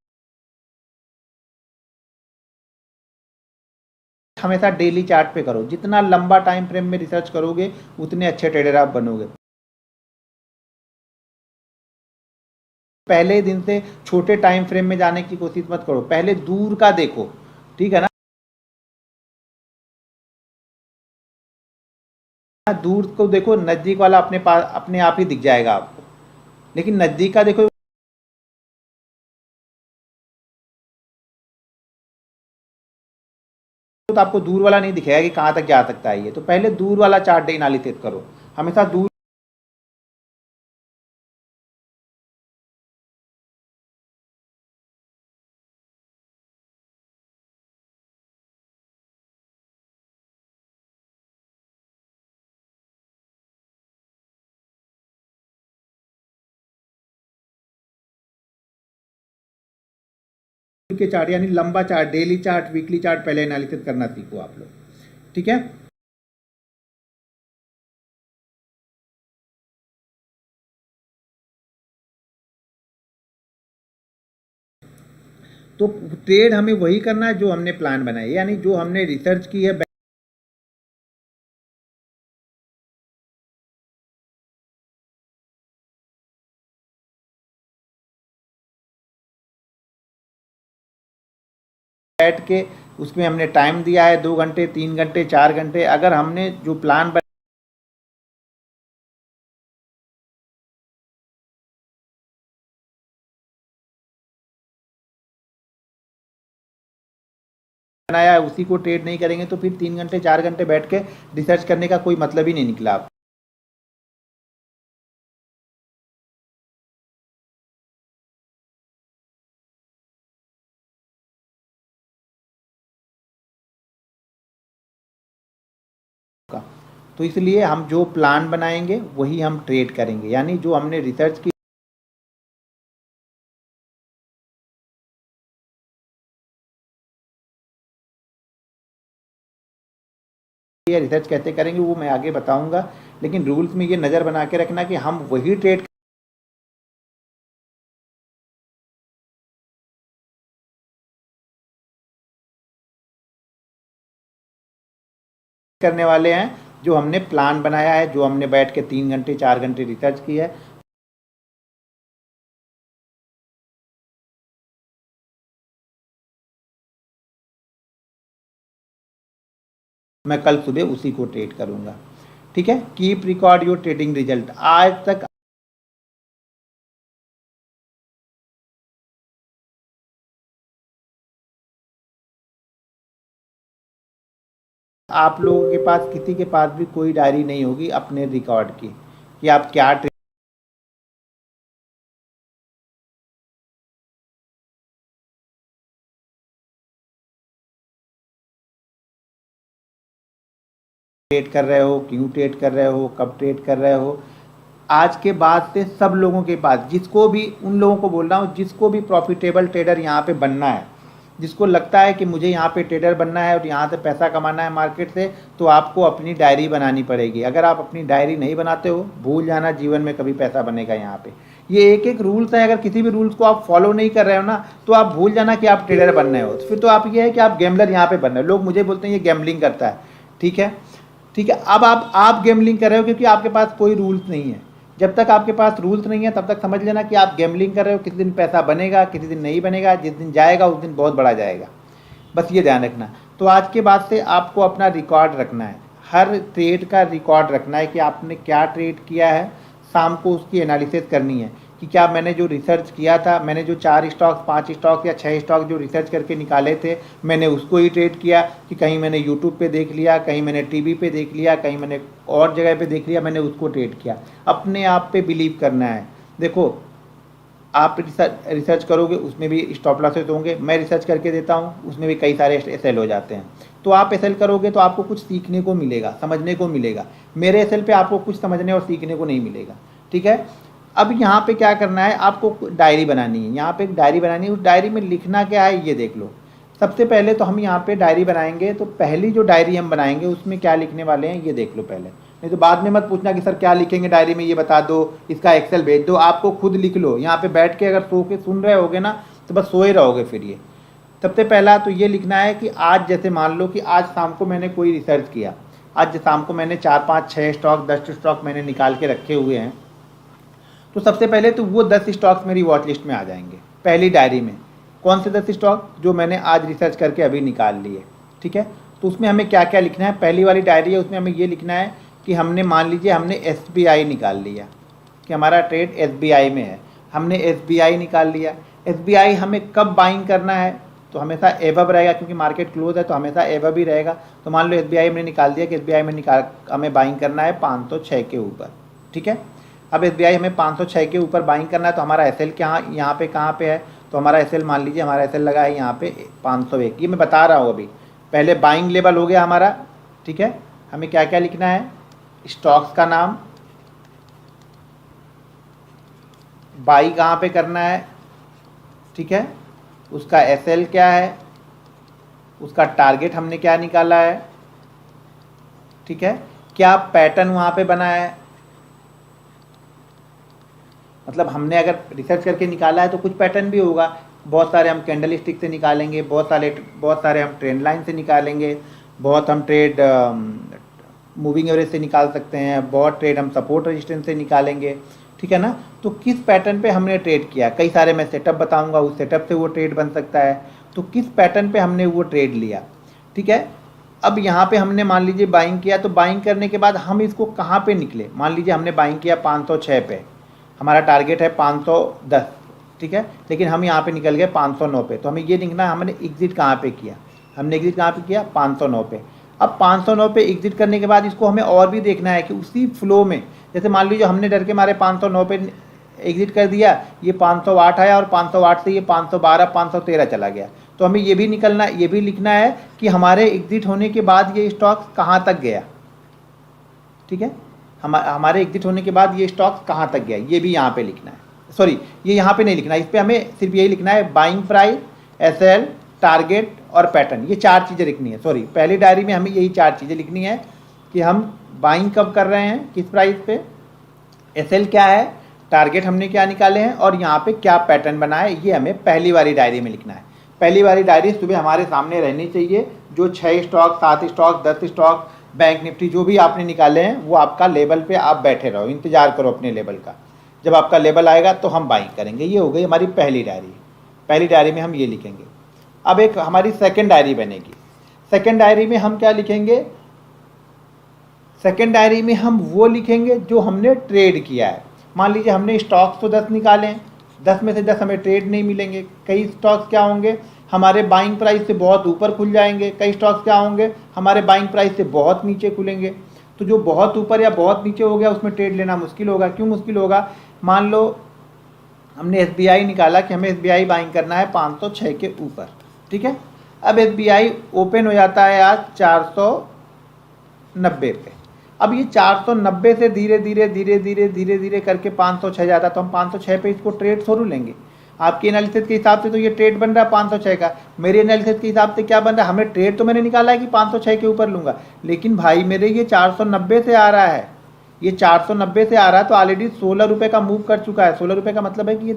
हमेशा डेली चार्ट पे करो। जितना लंबा टाइम फ्रेम में रिसर्च करोगे उतने अच्छे ट्रेडर आप बनोगे। पहले दिन से छोटे टाइम फ्रेम में जाने की कोशिश मत करो, पहले दूर का देखो, ठीक है ना। दूर को देखो, नज़दीक वाला अपने पास अपने आप ही दिख जाएगा आपको, लेकिन नज़दीक का देखो तो आपको दूर वाला नहीं दिखेगा कि कहाँ तक जा सकता है ये। तो पहले दूर वाला चार्ट एनालिसिस करो, हमेशा दूर के चार्ट यानी लंबा chart, daily chart, weekly chart पहले एनालिसिस करना सीखो आप लोग, ठीक है। तो ट्रेड हमें वही करना है जो हमने प्लान बनाया, यानी जो हमने रिसर्च की है। बैठ के उसमें हमने टाइम दिया है 2 घंटे, 3 घंटे, 4 घंटे। अगर हमने जो प्लान बनाया है उसी को ट्रेड नहीं करेंगे तो फिर 3 घंटे 4 घंटे बैठ के रिसर्च करने का कोई मतलब ही नहीं निकला आप। तो इसलिए हम जो प्लान बनाएंगे वही हम ट्रेड करेंगे, यानी जो हमने रिसर्च की रिसर्च कैसे करेंगे वो मैं आगे बताऊंगा, लेकिन रूल्स में ये नज़र बना के रखना कि हम वही ट्रेड करने वाले हैं जो हमने प्लान बनाया है, जो हमने बैठ के 3 घंटे 4 घंटे रिसर्च की है। मैं कल सुबह उसी को ट्रेड करूंगा, ठीक है। Keep record your trading result. आज तक आप लोगों के पास किसी के पास भी कोई डायरी नहीं होगी अपने रिकॉर्ड की कि आप क्या ट्रेड कर रहे हो, क्यों ट्रेड कर रहे हो, कब ट्रेड कर रहे हो। आज के बाद से सब लोगों के पास, जिसको भी, उन लोगों को बोल रहा हूँ जिसको भी प्रॉफिटेबल ट्रेडर यहाँ पे बनना है, जिसको लगता है कि मुझे यहाँ पे ट्रेडर बनना है और यहाँ से पैसा कमाना है मार्केट से, तो आपको अपनी डायरी बनानी पड़ेगी। अगर आप अपनी डायरी नहीं बनाते हो, भूल जाना जीवन में कभी पैसा बनेगा यहाँ पे। ये एक एक रूल्स है, अगर किसी भी रूल्स को आप फॉलो नहीं कर रहे हो ना तो आप भूल जाना कि आप ट्रेडर बन रहे हो। फिर तो आप ये है कि आप गैम्बलर यहाँ पे बन रहे हो। लोग मुझे बोलते हैं ये गैम्बलिंग करता है, ठीक है, ठीक है। अब आप गैम्बलिंग कर रहे हो क्योंकि आपके पास कोई रूल्स नहीं है। जब तक आपके पास रूल्स नहीं है तब तक समझ लेना कि आप गैम्बलिंग कर रहे हो। किसी दिन पैसा बनेगा, किसी दिन नहीं बनेगा, जिस दिन जाएगा उस दिन बहुत बड़ा जाएगा, बस ये ध्यान रखना। तो आज के बाद से आपको अपना रिकॉर्ड रखना है, हर ट्रेड का रिकॉर्ड रखना है कि आपने क्या ट्रेड किया है। शाम को उसकी एनालिसिस करनी है कि क्या मैंने जो रिसर्च किया था, मैंने जो 4 स्टॉक 5 स्टॉक या 6 स्टॉक जो रिसर्च करके निकाले थे, मैंने उसको ही ट्रेड किया कि कहीं मैंने यूट्यूब पे देख लिया, कहीं मैंने टीवी पे देख लिया, कहीं मैंने और जगह पे देख लिया, मैंने उसको ट्रेड किया। अपने आप पे बिलीव करना है। देखो आप रिसर्च करोगे उसमें भी स्टॉप लॉसेस होंगे, मैं रिसर्च करके देता हूँ उसमें भी कई सारे एसएल हो जाते हैं। तो आप एसएल करोगे तो आपको कुछ सीखने को मिलेगा, समझने को मिलेगा। मेरे एसएल पे आपको कुछ समझने और सीखने को नहीं मिलेगा, ठीक है। अब यहाँ पे क्या करना है, आपको डायरी बनानी है। यहाँ पे एक डायरी बनानी है, उस डायरी में लिखना क्या है ये देख लो। सबसे पहले तो हम यहाँ पे डायरी बनाएंगे, तो पहली जो डायरी हम बनाएंगे उसमें क्या लिखने वाले हैं ये देख लो पहले। नहीं तो बाद में मत पूछना कि सर क्या लिखेंगे डायरी में, ये बता दो, इसका एक्सेल भेज दो। आपको खुद लिख लो यहाँ पे बैठ के। अगर सो के सुन रहे होगे ना तो बस सोए रहोगे फिर ये। सबसे पहला तो ये लिखना है कि आज जैसे मान लो कि आज शाम को मैंने कोई रिसर्च किया, आज शाम को मैंने 4 5 6 स्टॉक 10 स्टॉक मैंने निकाल के रखे हुए हैं, तो सबसे पहले तो वो 10 स्टॉक्स मेरी वॉच लिस्ट में आ जाएंगे पहली डायरी में। कौन से 10 स्टॉक? जो मैंने आज रिसर्च करके अभी निकाल लिए, ठीक है। तो उसमें हमें क्या क्या लिखना है? पहली वाली डायरी है उसमें हमें ये लिखना है कि हमने मान लीजिए हमने SBI निकाल लिया, कि हमारा ट्रेड SBI में है, हमने SBI निकाल लिया। SBI हमें कब बाइंग करना है? तो हमेशा एबव रहेगा, क्योंकि मार्केट क्लोज है तो हमेशा एबव ही रहेगा। तो मान लो SBI हमने निकाल दिया कि SBI में हमें बाइंग करना है 506 के ऊपर, ठीक है। अब SBI हमें 506 के ऊपर बाइंग करना है, तो हमारा SL क्या यहाँ पे कहाँ पे है? तो हमारा SL मान लीजिए हमारा SL लगा है यहाँ पे 501। ये मैं बता रहा हूँ अभी, पहले बाइंग लेवल हो गया हमारा, ठीक है। हमें क्या क्या लिखना है? स्टॉक्स का नाम, बाई कहाँ पे करना है, ठीक है, उसका SL क्या है, उसका टारगेट हमने क्या निकाला है, ठीक है, क्या पैटर्न वहाँ पे बना है। मतलब हमने अगर रिसर्च करके निकाला है तो कुछ पैटर्न भी होगा, बहुत सारे हम कैंडल स्टिक से निकालेंगे, बहुत सारे हम ट्रेंड लाइन से निकालेंगे, बहुत हम ट्रेड मूविंग एवरेज से निकाल सकते हैं, बहुत ट्रेड हम सपोर्ट रेजिस्टेंस से निकालेंगे, ठीक है ना। तो किस पैटर्न पे हमने ट्रेड किया, कई सारे मैं सेटअप बताऊंगा, उस सेटअप से वो ट्रेड बन सकता है। तो किस पैटर्न पे हमने वो ट्रेड लिया, ठीक है। अब यहाँ पे हमने मान लीजिए बाइंग किया, तो बाइंग करने के बाद हम इसको कहाँ पे निकले? मान लीजिए हमने बाइंग किया 506 पे, हमारा टारगेट है 510, ठीक है, लेकिन हम यहाँ पे निकल गए 509 पे। तो हमें ये लिखना है हमने एग्जिट कहाँ पे किया, हमने एग्जिट कहाँ पे किया? 509 पे। अब 509 पे एग्जिट करने के बाद इसको हमें और भी देखना है कि उसी फ्लो में, जैसे मान लीजिए हमने डर के मारे 509 पे एग्जिट कर दिया, ये 508 आया और 508 से ये 512 513 चला गया, तो हमें ये भी लिखना है कि हमारे एग्जिट होने के बाद ये स्टॉक कहाँ तक गया, ठीक है, हमारे एग्जिट होने के बाद ये स्टॉक कहाँ तक गया, ये भी यहाँ पे लिखना है। सॉरी, ये यहाँ पे नहीं लिखना है, इस पर हमें सिर्फ यही लिखना है बाइंग प्राइस, SL, टारगेट और पैटर्न, ये 4 चीज़ें लिखनी है। सॉरी, पहली डायरी में हमें यही 4 चीज़ें लिखनी है कि हम बाइंग कब कर रहे हैं, किस प्राइस पे, SL क्या है, टारगेट हमने क्या निकाले हैं और यहाँ पे क्या पैटर्न बना है, ये हमें पहली वाली डायरी में लिखना है। पहली वाली डायरी सुबह हमारे सामने रहनी चाहिए, जो 6 stock 7 stock 10 stock bank Nifty जो भी आपने निकाले हैं वो आपका लेवल पे आप बैठे रहो, इंतजार करो अपने लेवल का, जब आपका लेवल आएगा तो हम बाइंग करेंगे। ये हो गई हमारी पहली डायरी, पहली डायरी में हम ये लिखेंगे। अब एक हमारी सेकंड डायरी बनेगी, सेकंड डायरी में हम क्या लिखेंगे? सेकंड डायरी में हम वो लिखेंगे जो हमने ट्रेड किया है। मान लीजिए हमने स्टॉक्स तो 10 निकाले हैं, 10 में से 10 हमें ट्रेड नहीं मिलेंगे, कई स्टॉक्स क्या होंगे हमारे बाइंग प्राइस से बहुत ऊपर खुल जाएंगे, कई स्टॉक्स क्या होंगे हमारे बाइंग प्राइस से बहुत नीचे खुलेंगे। तो जो बहुत ऊपर या बहुत नीचे हो गया उसमें ट्रेड लेना मुश्किल होगा। क्यों मुश्किल होगा? मान लो हमने SBI निकाला कि हमें SBI बाइंग करना है 506 के ऊपर, ठीक है। अब SBI ओपन हो जाता है आज 490 पे। अब ये 490 से धीरे धीरे करके 506 जाता, तो हम 506 पे इसको ट्रेड शुरू लेंगे। आपके एनालिसिस के हिसाब से तो ये ट्रेड बन रहा है 506 का, मेरे एनालिसिस के हिसाब से क्या बन रहा है, हमें ट्रेड तो मैंने निकाला है कि 506 के ऊपर लूँगा, लेकिन भाई मेरे ये 490 से आ रहा है, ये 490 से आ रहा है तो ऑलरेडी 16 रुपये का मूव कर चुका है। 16 रुपये का मतलब है कि ये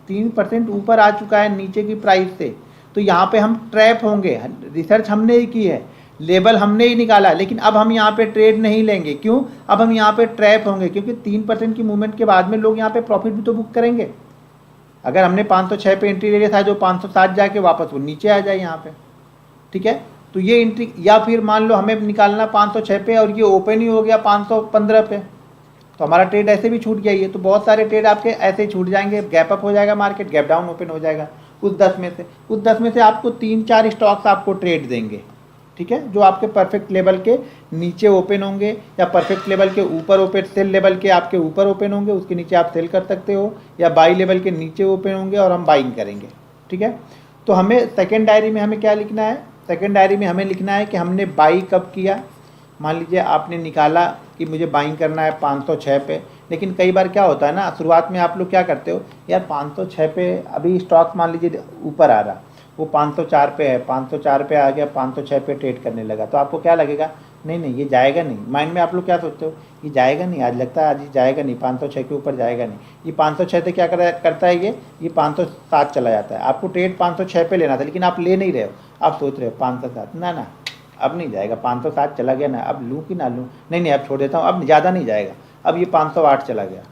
3% ऊपर आ चुका है नीचे की प्राइस से। तो यहाँ पे हम ट्रैप होंगे। रिसर्च हमने ही की है, लेवल हमने ही निकाला, लेकिन अब हम यहाँ पे ट्रेड नहीं लेंगे। क्यों? अब हम यहाँ पे ट्रैप होंगे, क्योंकि 3% की मूवमेंट के बाद में लोग यहाँ पे प्रॉफिट भी तो बुक करेंगे। अगर हमने 506 पे एंट्री ले लिया था, जो 507 जाके वापस वो नीचे आ जाए यहाँ पे, ठीक है। तो ये एंट्री, या फिर मान लो हमें निकालना 506 पे और ये ओपन ही हो गया 515 पे, तो हमारा ट्रेड ऐसे भी छूट गया। ये तो बहुत सारे ट्रेड आपके ऐसे ही छूट जाएंगे, गैप अप हो जाएगा मार्केट, गैप डाउन ओपन हो जाएगा। उस 10 में से आपको 3-4 स्टॉक्स आपको ट्रेड देंगे, ठीक है, जो आपके परफेक्ट लेवल के नीचे ओपन होंगे या परफेक्ट लेवल के ऊपर ओपन, सेल लेवल के आपके ऊपर ओपन होंगे, उसके नीचे आप सेल कर सकते हो, या बाई लेवल के नीचे ओपन होंगे और हम बाइंग करेंगे, ठीक है। तो हमें सेकेंड डायरी में हमें क्या लिखना है? सेकेंड डायरी में हमें लिखना है कि हमने बाई कब किया। मान लीजिए आपने निकाला कि मुझे बाइंग करना है 506 पे, लेकिन कई बार क्या होता है ना, शुरुआत में आप लोग क्या करते हो, यार 506 पे अभी स्टॉक मान लीजिए ऊपर आ रहा, वो 504 पे है, 504 पे आ गया, 506 पे ट्रेड करने लगा, तो आपको क्या लगेगा नहीं नहीं, ये जाएगा नहीं। माइंड में आप लोग क्या सोचते हो, ये जाएगा नहीं, आज लगता है आज ये जाएगा नहीं, 506 के ऊपर जाएगा नहीं। ये 506 से क्या करता है, ये 507 चला जाता है। आपको ट्रेड 506 पे लेना था, लेकिन आप ले नहीं रहे हो, आप सोच रहे हो 507, ना ना अब नहीं जाएगा, 507 चला गया ना, अब लूँ कि ना लूँ, नहीं नहीं अब छोड़ देता हूँ, अब ज़्यादा नहीं जाएगा, अब ये 508 चला गया।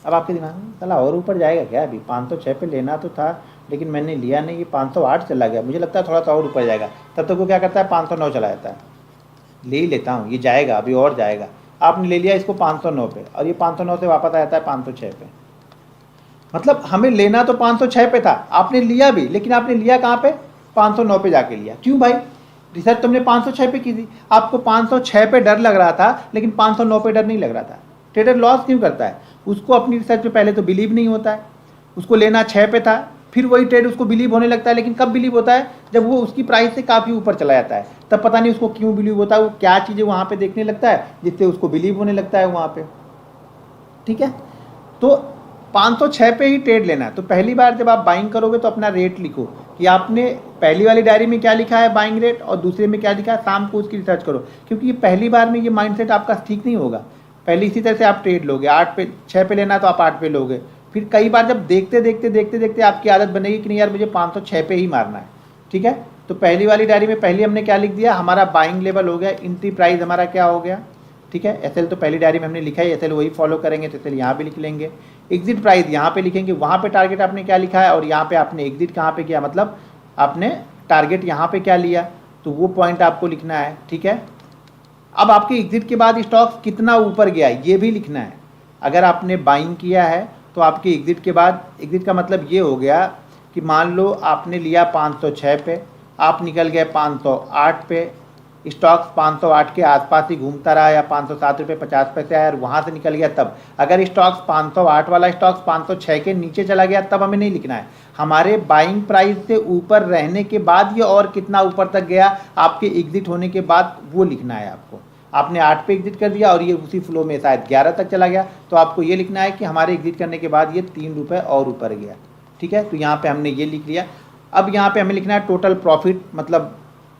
अब आपके दिमाग में चला और ऊपर जाएगा क्या, अभी 506 पे लेना तो था लेकिन मैंने लिया नहीं, ये 508 चला गया, मुझे लगता है थोड़ा सा और ऊपर जाएगा। तब तक वो क्या करता है, 509 चला जाता है, ले ही लेता हूँ, ये जाएगा अभी और जाएगा। आपने ले लिया इसको 509 पे, और ये 509 से वापस आ जाता है 506 पे। मतलब हमें लेना तो 506 पे था, आपने लिया भी, लेकिन आपने लिया कहाँ पे, 509 पे जाके लिया। क्यों भाई, रिसर्च तुमने 506 पे की थी, आपको 506 पे डर लग रहा था लेकिन 509 पे डर नहीं लग रहा था। ट्रेडर लॉस क्यों करता है, उसको अपनी रिसर्च पे पहले तो बिलीव नहीं होता है, उसको लेना 6 पे था, फिर वही ट्रेड उसको बिलीव होने लगता है, लेकिन कब बिलीव होता है, जब वो उसकी प्राइस से काफ़ी ऊपर चला जाता है, तब पता नहीं उसको क्यों बिलीव होता है, वो क्या चीज़ें वहाँ पे देखने लगता है जिससे उसको बिलीव होने लगता है वहाँ पे। ठीक है, तो 506 पे ही ट्रेड लेना है। तो पहली बार जब आप बाइंग करोगे तो अपना रेट लिखो कि आपने पहली वाली डायरी में क्या लिखा है बाइंग रेट, और दूसरे में क्या लिखा है, शाम को उसकी रिसर्च करो, क्योंकि ये पहली बार में ये माइंडसेट आपका ठीक नहीं होगा। पहले इसी तरह से आप ट्रेड लोगे, 6 पे लेना तो आप 8 पे लोगे, फिर कई बार जब देखते देखते आपकी आदत बनेगी कि नहीं यार मुझे 506 पे ही मारना है। ठीक है, तो पहली वाली डायरी में पहले हमने क्या लिख दिया, हमारा बाइंग लेवल हो गया, एंट्री प्राइस हमारा क्या हो गया। ठीक है, एसएल तो पहली डायरी में हमने लिखा है, एसएल वही फॉलो करेंगे, तो एसएल यहाँ पे लिख लेंगे, एग्जिट प्राइस यहाँ पे लिखेंगे, वहाँ पे टारगेट आपने क्या लिखा है, और यहाँ पे आपने एग्जिट कहाँ पे किया, मतलब आपने टारगेट यहाँ पे क्या लिया, तो वो पॉइंट आपको लिखना है। ठीक है, अब आपके एग्जिट के बाद स्टॉक कितना ऊपर गया ये भी लिखना है। अगर आपने बाइंग किया है तो आपके एग्जिट के बाद, एग्जिट का मतलब ये हो गया कि मान लो आपने लिया 506 पे, आप निकल गए 508 पे, स्टॉक्स 508 के आसपास ही घूमता रहा या 507 रुपये 50 पैसे आया और वहाँ से निकल गया, तब अगर स्टॉक्स 508 वाला स्टॉक्स 506 के नीचे चला गया तब हमें नहीं लिखना है, हमारे बाइंग प्राइस से ऊपर रहने के बाद ये और कितना ऊपर तक गया आपके एग्जिट होने के बाद वो लिखना है आपको। आपने 8 पे एग्जिट कर दिया और ये उसी फ्लो में शायद 11 तक चला गया, तो आपको ये लिखना है कि हमारे एग्जिट करने के बाद ये 3 रुपये और ऊपर गया। ठीक है, तो यहाँ पे हमने ये लिख लिया। अब यहाँ पे हमें लिखना है टोटल प्रॉफिट, मतलब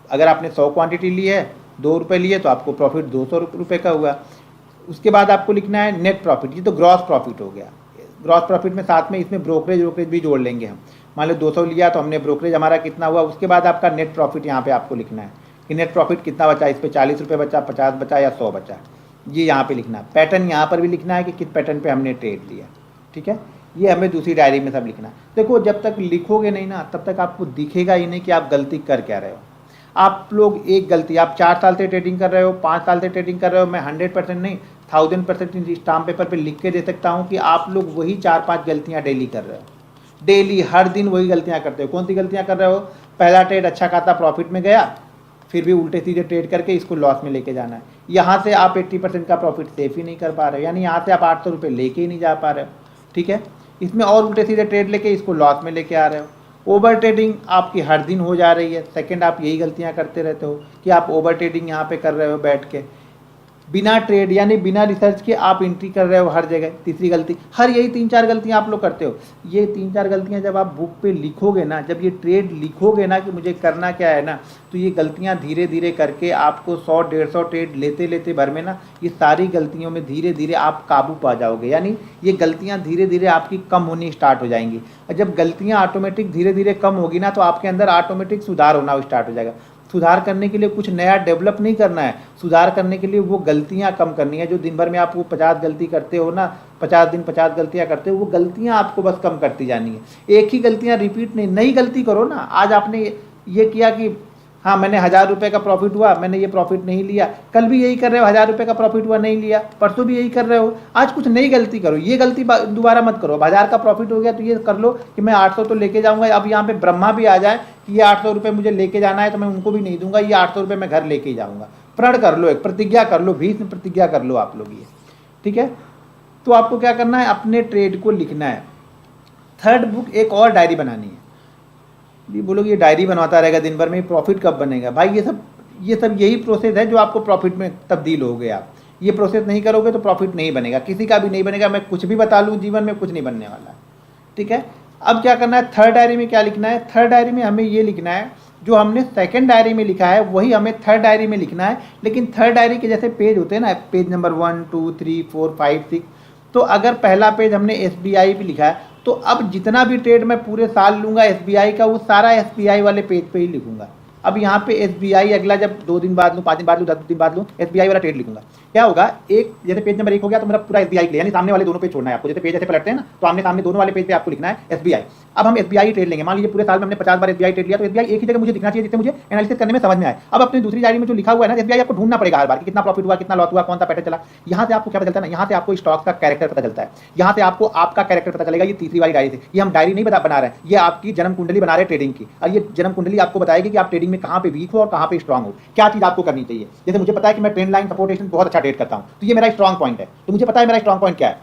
अगर आपने 100 क्वांटिटी ली है, 2 रुपये लिए तो आपको प्रॉफिट 200 रुपये का हुआ। उसके बाद आपको लिखना है नेट प्रॉफिट, ये तो ग्रॉस प्रॉफिट हो गया। ग्रॉस प्रॉफिट में साथ में इसमें ब्रोकरेज भी जोड़ लेंगे हम। मान लो 200 लिया तो हमने ब्रोकरेज हमारा कितना हुआ, उसके बाद आपका नेट प्रॉफिट यहाँ पे आपको लिखना है कि नेट प्रॉफिट कितना बचा, इस पर 40 रुपये बचा, 50 बचा या 100 बचा, ये यहाँ पे लिखना है। पैटर्न यहाँ पर भी लिखना है कि किस पैटर्न पे हमने ट्रेड लिया। ठीक है, ये हमें दूसरी डायरी में सब लिखना है। देखो जब तक लिखोगे नहीं ना तब तक आपको दिखेगा ही नहीं कि आप गलती कर क्या रहे हो। आप लोग एक गलती, आप 4 साल से ट्रेडिंग कर रहे हो, 5 साल से ट्रेडिंग कर रहे हो, मैं 100% नहीं 1000% स्टाम्प पेपर पे लिख के दे सकता हूँ कि आप लोग वही 4-5 गलतियाँ डेली कर रहे हो, डेली हर दिन वही गलतियाँ करते हो। कौन सी गलतियाँ कर रहे हो, पहला ट्रेड अच्छा खाता प्रॉफिट में गया, फिर भी उल्टे सीधे ट्रेड करके इसको लॉस में लेके जाना है। यहाँ से आप 80% का प्रॉफिट सेफ ही नहीं कर पा रहे हो, यानी यहाँ से आप 800 रुपये लेके ही नहीं जा पा रहे हो। ठीक है, इसमें और उल्टे सीधे ट्रेड लेके इसको लॉस में लेके आ रहे हो। ओवर ट्रेडिंग आपकी हर दिन हो जा रही है। सेकंड, आप यही गलतियां करते रहते हो कि आप ओवर ट्रेडिंग यहाँ पे कर रहे हो बैठ के, बिना ट्रेड यानी बिना रिसर्च के आप एंट्री कर रहे हो हर जगह। तीसरी गलती, हर यही 3-4 गलतियां आप लोग करते हो। ये 3-4 गलतियां जब आप बुक पे लिखोगे ना, जब ये ट्रेड लिखोगे ना कि मुझे करना क्या है ना, तो ये गलतियां धीरे धीरे करके आपको 100-150 ट्रेड लेते लेते भर में ना, ये सारी गलतियों में धीरे धीरे आप काबू पा जाओगे, यानी ये गलतियां धीरे धीरे आपकी कम होनी स्टार्ट हो जाएंगी। और जब गलतियां ऑटोमेटिक धीरे धीरे कम होगी ना, तो आपके अंदर ऑटोमेटिक सुधार होना स्टार्ट हो जाएगा। सुधार करने के लिए कुछ नया डेवलप नहीं करना है, सुधार करने के लिए वो गलतियां कम करनी है। जो दिन भर में आप वो 50 गलती करते हो ना, 50 दिन 50 गलतियां करते हो, वो गलतियां आपको बस कम करती जानी है। एक ही गलतियां रिपीट नहीं, नई गलती करो ना। आज आपने ये किया कि हाँ मैंने 1000 रुपये का प्रॉफिट हुआ, मैंने ये प्रॉफिट नहीं लिया, कल भी यही कर रहे हो, 1000 रुपये का प्रॉफिट हुआ नहीं लिया, परसों भी यही कर रहे हो। आज कुछ नई गलती करो, ये गलती दोबारा मत करो। 1000 का प्रॉफिट हो गया तो ये कर लो कि मैं 800 तो लेके जाऊंगा। अब यहाँ पे ब्रह्मा भी आ जाए कि ये 800 रुपये मुझे लेके जाना है तो मैं उनको भी नहीं दूंगा, ये 800 रुपये मैं घर लेके ही जाऊँगा। प्रण कर लो, एक प्रतिज्ञा कर लो, भीष्म प्रतिज्ञा कर लो आप लोग ये। ठीक है, तो आपको क्या करना है, अपने ट्रेड को लिखना है। थर्ड बुक, एक और डायरी बनानी है। ये बोलोगे ये डायरी बनवाता रहेगा दिन भर में, प्रॉफिट कब बनेगा? भाई ये सब यही प्रोसेस है जो आपको प्रॉफिट में तब्दील हो गया। आप ये प्रोसेस नहीं करोगे तो प्रॉफिट नहीं बनेगा, किसी का भी नहीं बनेगा। मैं कुछ भी बता लूँ, जीवन में कुछ नहीं बनने वाला। ठीक है, अब क्या करना है, थर्ड डायरी में क्या लिखना है? थर्ड डायरी में हमें ये लिखना है जो हमने सेकंड डायरी में लिखा है वही हमें थर्ड डायरी में लिखना है, लेकिन थर्ड डायरी के जैसे पेज होते हैं ना, पेज नंबर 1 2 3 4 5 6, तो अगर पहला पेज हमने SBI पे लिखा है तो अब जितना भी ट्रेड मैं पूरे साल लूँगा SBI का, वो सारा SBI वाले पेज पे ही लिखूँगा। अब यहाँ पे SBI अगला जब 2 दिन बाद लूँ, 5 दिन बाद लूँ, 10 दिन बाद लूँ, SBI वाला ट्रेड लिखूँगा। क्या होगा, एक जैसे पेज नंबर 1 हो गया तो मेरा पूरा SBI के लिए, यानी सामने वाले दोनों पेज छोड़ना है आपको। जैसे पेज ऐसे पलटते हैं ना, तो आमने सामने दोनों वाले पेज पे आपको लिखना है SBI। अब हम SBI ट्रेड लेंगे, मान लीजिए पूरे साल में हमने 50 बार SBI ट्रेड लिया, तो SBI एक ही जगह मुझे दिखना चाहिए जिससे मुझे एनालिसिस करने में समझ में आए। अब अपनी दूसरी डायरी में जो लिखा हुआ है ना SBI, आपको ढूंढना पड़ेगा हर बार कि कितना प्रॉफिट हुआ, कितना लॉस हुआ, कौन सा पैटर्न चला। यहाँ से आपको क्या पता चलता है ना, यहाँ से आपको स्टॉक का कैरेक्टर पता चलता है, यहाँ से आपको आपका कैरेक्टर पता चलेगा। ये तीसरी वाली डायरी से, ये हम डायरी नहीं बना रहे हैं, ये आपकी जन्म कुंडली बना रहे हैं ट्रेडिंग की, और ये जन्म कुंडली आपको बताएगी कि आप ट्रेडिंग में कहाँ पे वीक हो और कहाँ पे स्ट्रांग हो, क्या चीज़ आपको करनी चाहिए। जैसे मुझे पता है कि मैं ट्रेंड लाइन सपोर्टेशन बहुत अच्छा ट्रेड करता हूँ, तो ये मेरा स्ट्रांग पॉइंट है, तो मुझे पता है मेरा स्ट्रांग पॉइंट क्या है,